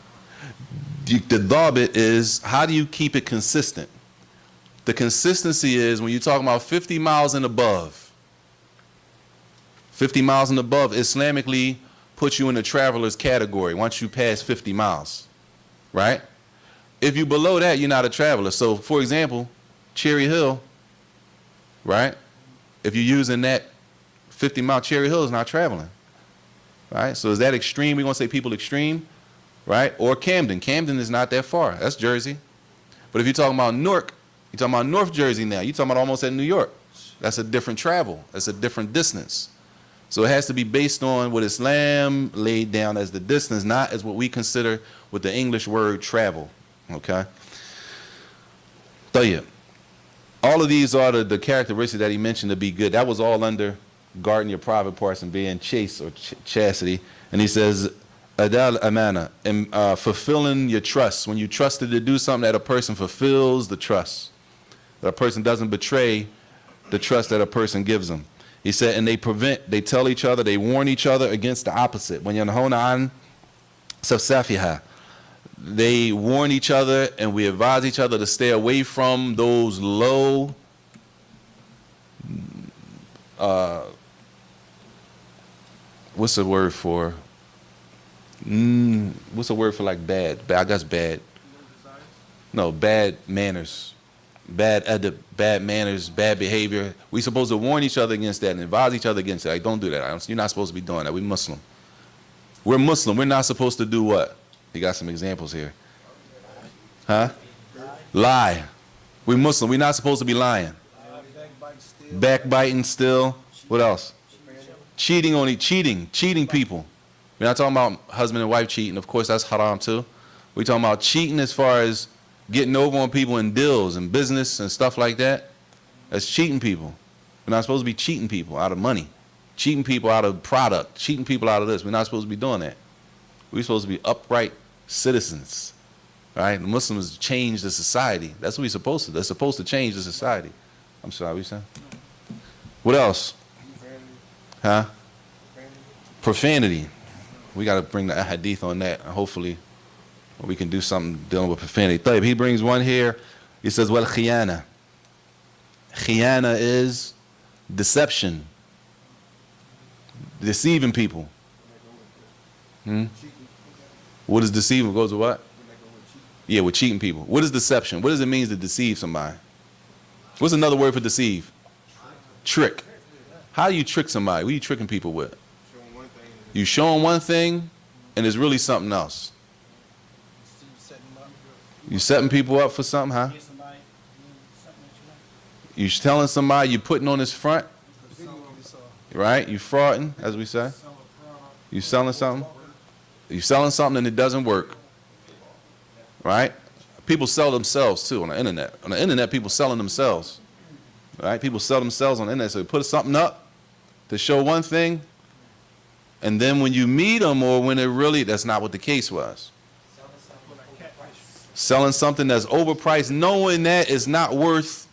The dhabit is, how do you keep it consistent? The consistency is when you're talking about 50 miles and above. 50 miles and above Islamically puts you in the traveler's category once you pass 50 miles, right? If you're below that, you're not a traveler. So, for example, Cherry Hill, right? If you're using that 50-mile, Cherry Hill is not traveling, right? So is that extreme? We're going to say people extreme, right? Or Camden. Camden is not that far. That's Jersey. But if you're talking about Newark, you're talking about North Jersey now. You're talking about almost at New York. That's a different travel. That's a different distance. So it has to be based on what Islam laid down as the distance, not as what we consider with the English word travel, okay? Tayyib. All of these are the characteristics that he mentioned to be good. That was all under guarding your private parts and being chaste or chastity. And he says, Adal amana, and fulfilling your trust. When you trusted to do something, that a person fulfills the trust. That a person doesn't betray the trust that a person gives them. He said, and they tell each other, they warn each other against the opposite. When yanhawna an safsafiha, they warn each other and we advise each other to stay away from those low, what's the word for? What's the word for like bad? I guess bad. No, bad manners. Bad adab, bad manners, bad behavior. We're supposed to warn each other against that and advise each other against it. Like, don't do that. You're not supposed to be doing that. We're Muslim. We're Muslim. We're not supposed to do what? You got some examples here. Huh? Lie. We're Muslim. We're not supposed to be lying. Backbiting still. What else? Cheating people. We're not talking about husband and wife cheating. Of course, that's haram too. We're talking about cheating as far as getting over on people in deals and business and stuff like that. That's cheating people. We're not supposed to be cheating people out of money, cheating people out of product, cheating people out of this. We're not supposed to be doing that. We're supposed to be upright citizens, right? The Muslims change the society. That's what we're supposed to. They're supposed to change the society. I'm sorry, what you saying? What else? Huh? Profanity. We got to bring the hadith on that. Hopefully we can do something dealing with profanity. He brings one here. He says, well, khiyana. Khiyana is deception. Deceiving people. What is deceiving? Goes with what? Yeah, with cheating people. What is deception? What does it mean to deceive somebody? What's another word for deceive? Trick. How do you trick somebody? What are you tricking people with? You show them one thing, and it's really something else. You setting people up for something, huh? You telling somebody you putting on his front, right? You frauding, as we say. You selling something. You selling something and it doesn't work, right? People sell themselves too on the internet. On the internet, people selling themselves, right? People sell themselves on the internet. So they put something up, to show one thing, and then when you meet them or when it really, that's not what the case was. Selling something that's overpriced, knowing that it's not worth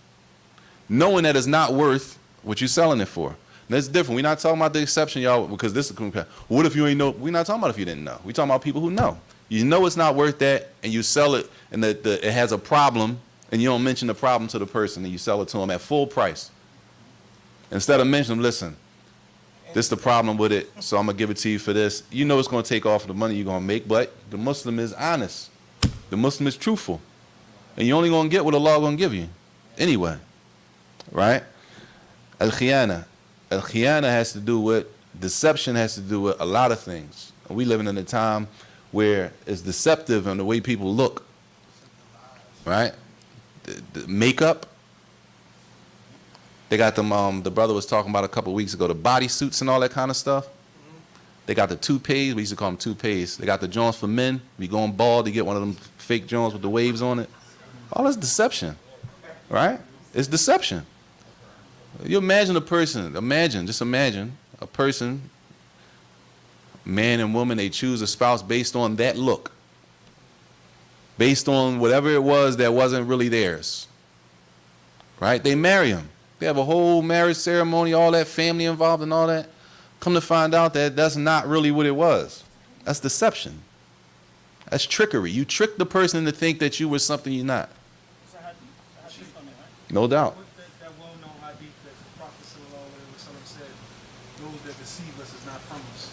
what you're selling it for. That's different. We're not talking about the exception, y'all, because this is, what if you ain't know? We're not talking about if you didn't know. We're talking about people who know. You know it's not worth that, and you sell it, and it has a problem, and you don't mention the problem to the person, and you sell it to them at full price. Instead of mentioning, listen, this is the problem with it, so I'm going to give it to you for this. You know it's going to take off the money you're going to make, but the Muslim is honest. The Muslim is truthful. And you're only going to get what Allah going to give you. Anyway. Right? Al-Khiyana. Al-Khiyana has to do with, deception has to do with a lot of things. And we living in a time where it's deceptive in the way people look. Right? The makeup. They got them, the brother was talking about a couple of weeks ago, the bodysuits and all that kind of stuff. They got the toupees. We used to call them toupees. They got the joints for men. We going bald to get one of them fake joints with the waves on it. All that's deception. Right? It's deception. You imagine a person, just imagine a person, man and woman, they choose a spouse based on that look. Based on whatever it was that wasn't really theirs. Right? They marry him. They have a whole marriage ceremony, all that family involved and all that. Come to find out that that's not really what it was. That's deception. That's trickery. You tricked the person to think that you were something you're not. No doubt. That well-known hadith that the Prophet sallallahu alaihi wasallam said, those that deceive us is not from us.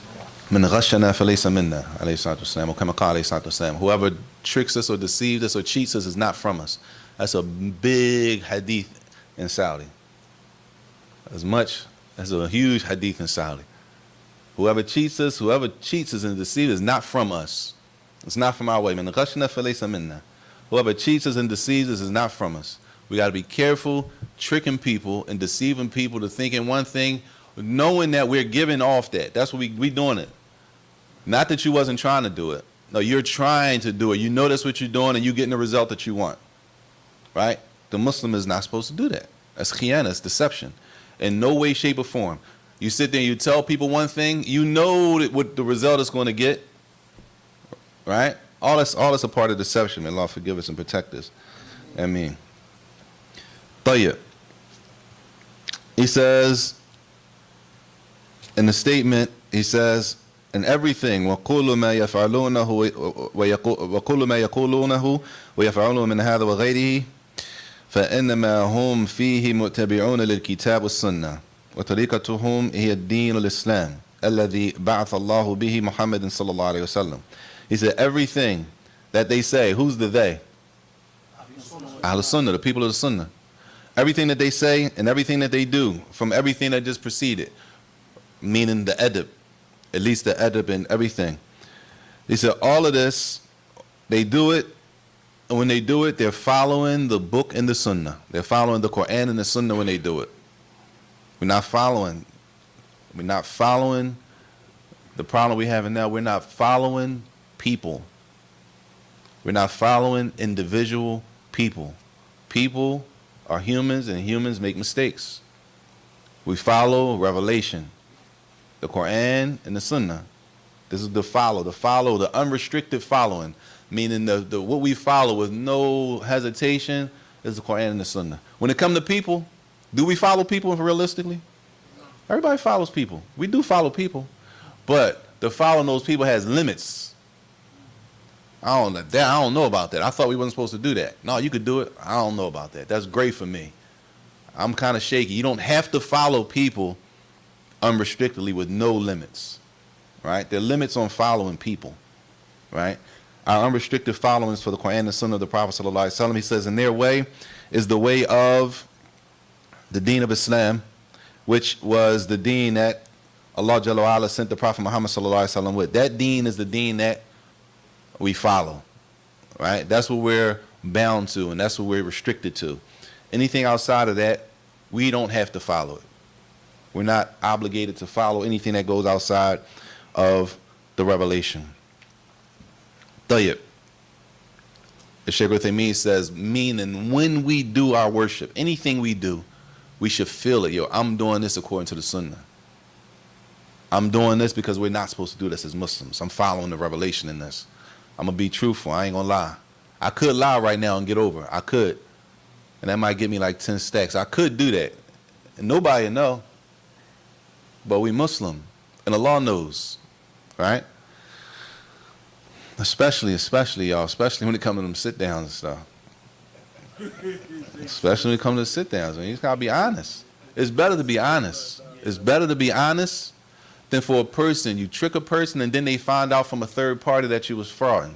من غشنا فليس منا عليه الصلاة والسلام وكما قال عليه الصلاة والسلام. Whoever tricks us or deceives us or cheats us is not from us. That's a big hadith in Saudi. That's a huge hadith in Saudi. Whoever cheats us and deceives us is not from us. It's not from our way. من غشنا فليس منا. Whoever cheats us and deceives us is not from us. We got to be careful tricking people and deceiving people to thinking one thing, knowing that we're giving off that. That's what we doing it. Not that you wasn't trying to do it. No, you're trying to do it. You know that's what you're doing, and you're getting the result that you want. Right? The Muslim is not supposed to do that. That's khiyana, it's deception. In no way, shape, or form. You sit there and you tell people one thing, you know that what the result is going to get. Right? All that's a part of deception. May Allah forgive us and protect us. I mean. طيب. He says, in the statement, he says, in everything, وَكُلُّ مَا يَفْعَلُونَهُ وَيَفْعَلُونَ مِنْ هَذَا وَغَيْرِهِ فإنما هم فيه متبعون للكتاب والسنة وطريقتهم هي الدين الإسلام الذي بعث الله به محمد صلى الله عليه وسلم. He said everything that they say, who's the they? Ahl Sunnah, the people of the Sunnah. Everything that they say and everything that they do from everything that just preceded, meaning the adab, at least the adab and everything. He said all of this, they do it. And when they do it, they're following the book and the sunnah. They're following the Quran and the sunnah when they do it. We're not following the problem we have now. We're not following people. We're not following individual people. People are humans and humans make mistakes. We follow revelation, the Quran and the sunnah. This is the unrestricted following. Meaning the what we follow with no hesitation is the Quran and the Sunnah. When it comes to people, do we follow people realistically? Everybody follows people. We do follow people. But the following those people has limits. I don't know about that. I thought we wasn't supposed to do that. No, you could do it. I don't know about that. That's great for me. I'm kind of shaky. You don't have to follow people unrestrictedly with no limits. Right? There are limits on following people. Right? Our unrestricted followings for the Quran and Sunnah of the Prophet sallallahu alaihi wasallam. He says, in their way is the way of the Deen of Islam, which was the Deen that Allah Jalla wa Ala sent the Prophet Muhammad sallallahu alaihi wasallam with. That Deen is the Deen that we follow, right? That's what we're bound to, and that's what we're restricted to. Anything outside of that, we don't have to follow it. We're not obligated to follow anything that goes outside of the revelation. Tayyib. Shaykh Uthaymeen says, meaning when we do our worship, anything we do, we should feel it. Yo, I'm doing this according to the sunnah. I'm doing this because we're not supposed to do this as Muslims. I'm following the revelation in this. I'm going to be truthful. I ain't going to lie. I could lie right now and get over. I could. And that might get me like 10 stacks. I could do that. And nobody know. But we Muslim. And Allah knows. Right? Especially, y'all. Especially when it comes to them sit-downs and stuff. Especially when it comes to sit-downs. I mean, you just got to be honest. It's better to be honest. It's better to be honest than for a person. You trick a person and then they find out from a third party that you was frauding.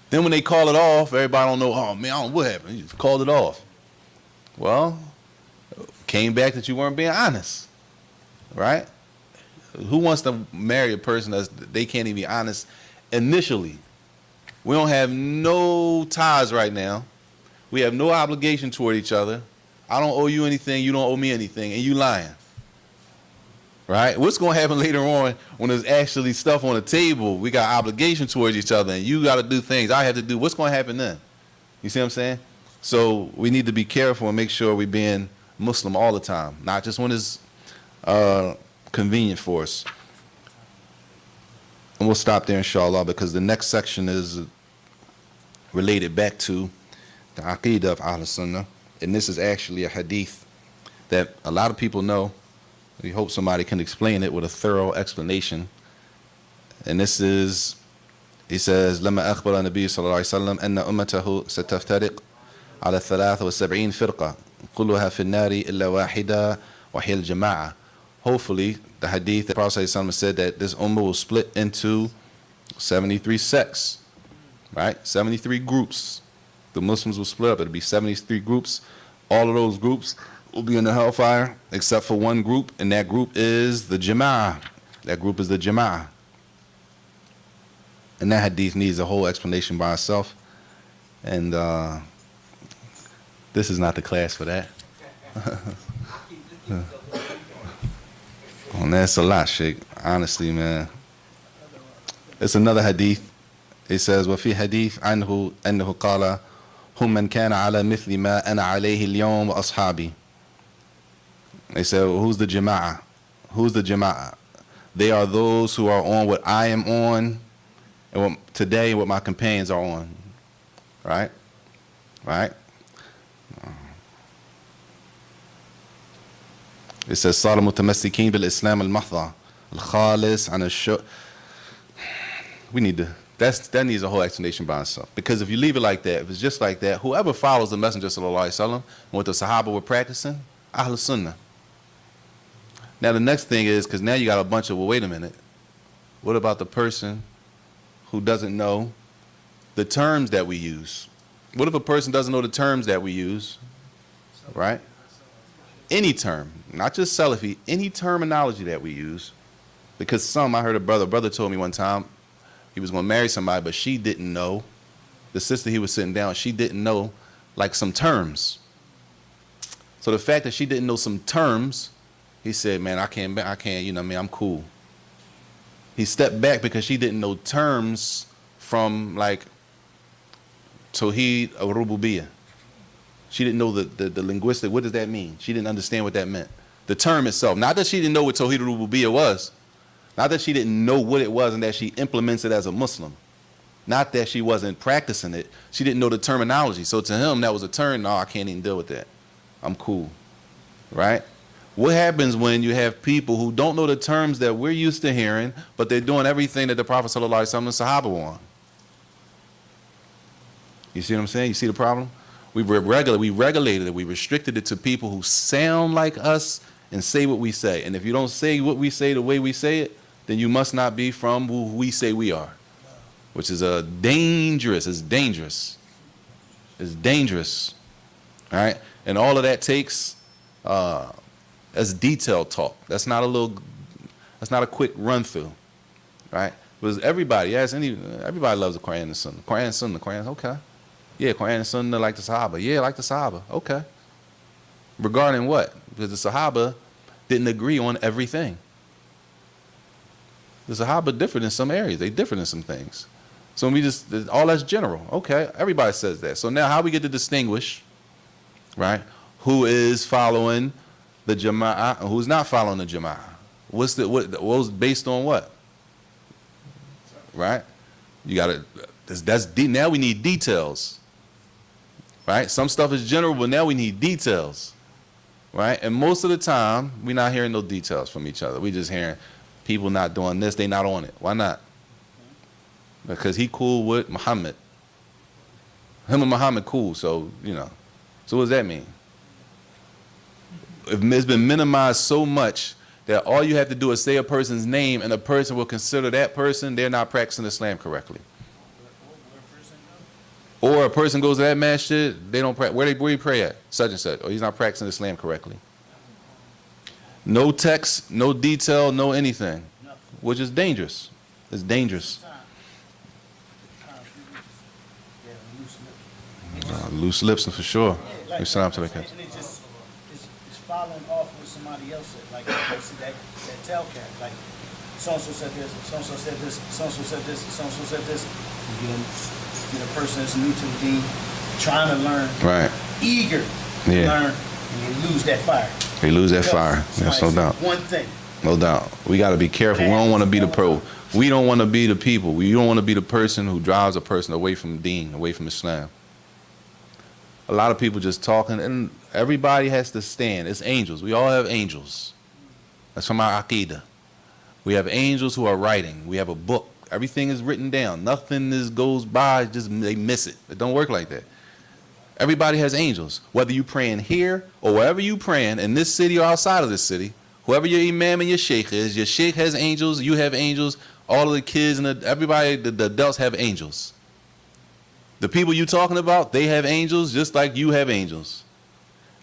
Then when they call it off, everybody don't know, oh man, I don't know what happened. You just called it off. Well, came back that you weren't being honest. Right? Who wants to marry a person they can't even be honest initially? We don't have no ties right now. We have no obligation toward each other. I don't owe you anything, you don't owe me anything, and you lying. Right? What's going to happen later on when there's actually stuff on the table? We got obligation towards each other, and you got to do things I have to do. What's going to happen then? You see what I'm saying? So we need to be careful and make sure we're being Muslim all the time, not just when it's convenient for us. And we'll stop there, inshallah, because the next section is related back to the Aqidah of Ahl Sunnah. And this is actually a hadith that a lot of people know. We hope somebody can explain it with a thorough explanation. And this is, he says, لما أخبر النبي صلى الله عليه وسلم أن أمته ستفترق على 73 فرقة كلها في النار إلا واحدة وهي الجماعة. Hopefully, the hadith, the Prophet ﷺ said that this ummah will split into 73 sects, right? 73 groups. The Muslims will split up. It'll be 73 groups. All of those groups will be in the hellfire except for one group, and that group is the Jama'ah. That group is the Jama'ah. And that hadith needs a whole explanation by itself. And this is not the class for that. And that's a lot, Sheikh. Honestly, man. It's another hadith. It says, وفي حديث عنه أنه قال هم من كان على مثل ما أنا عليه اليوم وأصحابي. They said, well, who's the Jama'ah? Who's the Jama'ah? They are those who are on what I am on and what, today what my companions are on. Right? Right? It says, صار متمسكين بالإسلام المحض الخالص عن الشو. We need to, that needs a whole explanation by itself. Because if you leave it like that, if it's just like that, whoever follows the Messenger sallallahu alaihi wasallam and what the Sahaba were practicing, Ahl Sunnah. Now the next thing is, because now you got a bunch of, well, wait a minute. What about the person who doesn't know the terms that we use? What if a person doesn't know the terms that we use? Right? Any term, not just Salafi, any terminology that we use. Because I heard a brother told me one time he was going to marry somebody, but she didn't know. The sister he was sitting down, she didn't know like some terms. So the fact that she didn't know some terms, he said, man, I can't, you know what I mean, I'm cool. He stepped back because she didn't know terms from like Tawheed or Rububiyyah. She didn't know the linguistic, what does that mean? She didn't understand what that meant. The term itself. Not that she didn't know what Tawheed al-Rububiyyah was. Not that she didn't know what it was and that she implements it as a Muslim. Not that she wasn't practicing it. She didn't know the terminology. So to him, that was a term, no, I can't even deal with that. I'm cool. Right? What happens when you have people who don't know the terms that we're used to hearing, but they're doing everything that the Prophet ﷺ and the Sahaba were on? You see what I'm saying? You see the problem? We regulated it. We restricted it to people who sound like us and say what we say. And if you don't say what we say the way we say it, then you must not be from who we say we are, which is dangerous. It's dangerous. It's dangerous. All right? And all of that takes that's detailed talk. That's not a quick run through. Right? Because everybody loves the Quran and Sunnah. Quran, okay. Yeah, Quran and Sunnah like the Sahaba. Yeah, like the Sahaba. Okay. Regarding what? Because the Sahaba didn't agree on everything. The Sahaba different in some areas. They different in some things. So we just, all that's general. Okay, everybody says that. So now how we get to distinguish, right, who is following the Jama'ah and who's not following the Jama'ah? what was based on what? Right? You got to, that's deep. Now we need details. Right? Some stuff is general, but now we need details. Right? And most of the time, we're not hearing no details from each other. We just hearing people not doing this, they not on it. Why not? Because he cool with Muhammad. Him and Muhammad cool, so, you know. So what does that mean? It's been minimized so much that all you have to do is say a person's name and a person will consider that person, they're not practicing Islam correctly. Or a person goes to that masjid, they don't practice. Where you pray at? Such and such. Or he's not practicing Islam correctly. No text, no detail, no anything. Which is dangerous. It's dangerous. Loose lips, for sure. It's following off with somebody else. Like you see that tell cat. Like so-and-so said this, so-and-so said this, so-and-so said this, so-and-so said this. You get a person that's new to the deen, trying to learn, right? Eager to learn, and they lose that fire. They lose that fire. There's no doubt. One thing. No doubt. We got to be careful. We don't want to be the pro. We don't want to be the people. We don't want to be the person who drives a person away from deen, away from Islam. A lot of people just talking, and everybody has to stand. It's angels. We all have angels. That's from our Aqidah. We have angels who are writing. We have a book. Everything is written down. Nothing goes by, just they miss it. It don't work like that. Everybody has angels. Whether you praying here or wherever you praying, in this city or outside of this city, whoever your imam and your sheikh is, your sheikh has angels, you have angels, all of the kids and everybody, the adults have angels. The people you talking about, they have angels just like you have angels.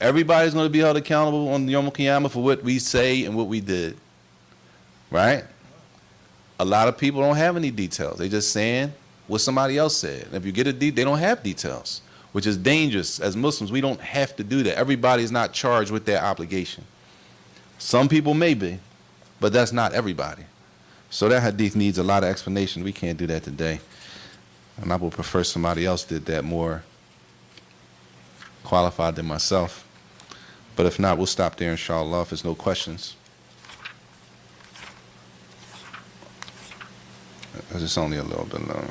Everybody's going to be held accountable on Yom Kippur for what we say and what we did. Right? A lot of people don't have any details. They just saying what somebody else said. And if you get a they don't have details, which is dangerous. As Muslims, we don't have to do that. Everybody's not charged with their obligation. Some people may be, but that's not everybody. So that hadith needs a lot of explanation. We can't do that today. And I would prefer somebody else did that more qualified than myself. But if not, we'll stop there, inshallah, if there's no questions. It's only a little bit long.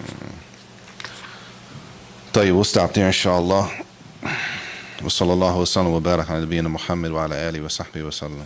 طيب, we'll stop there, inshallah. وصلى الله وسلم وبارك على نبينا محمد وعلى آله وصحبه وسلم.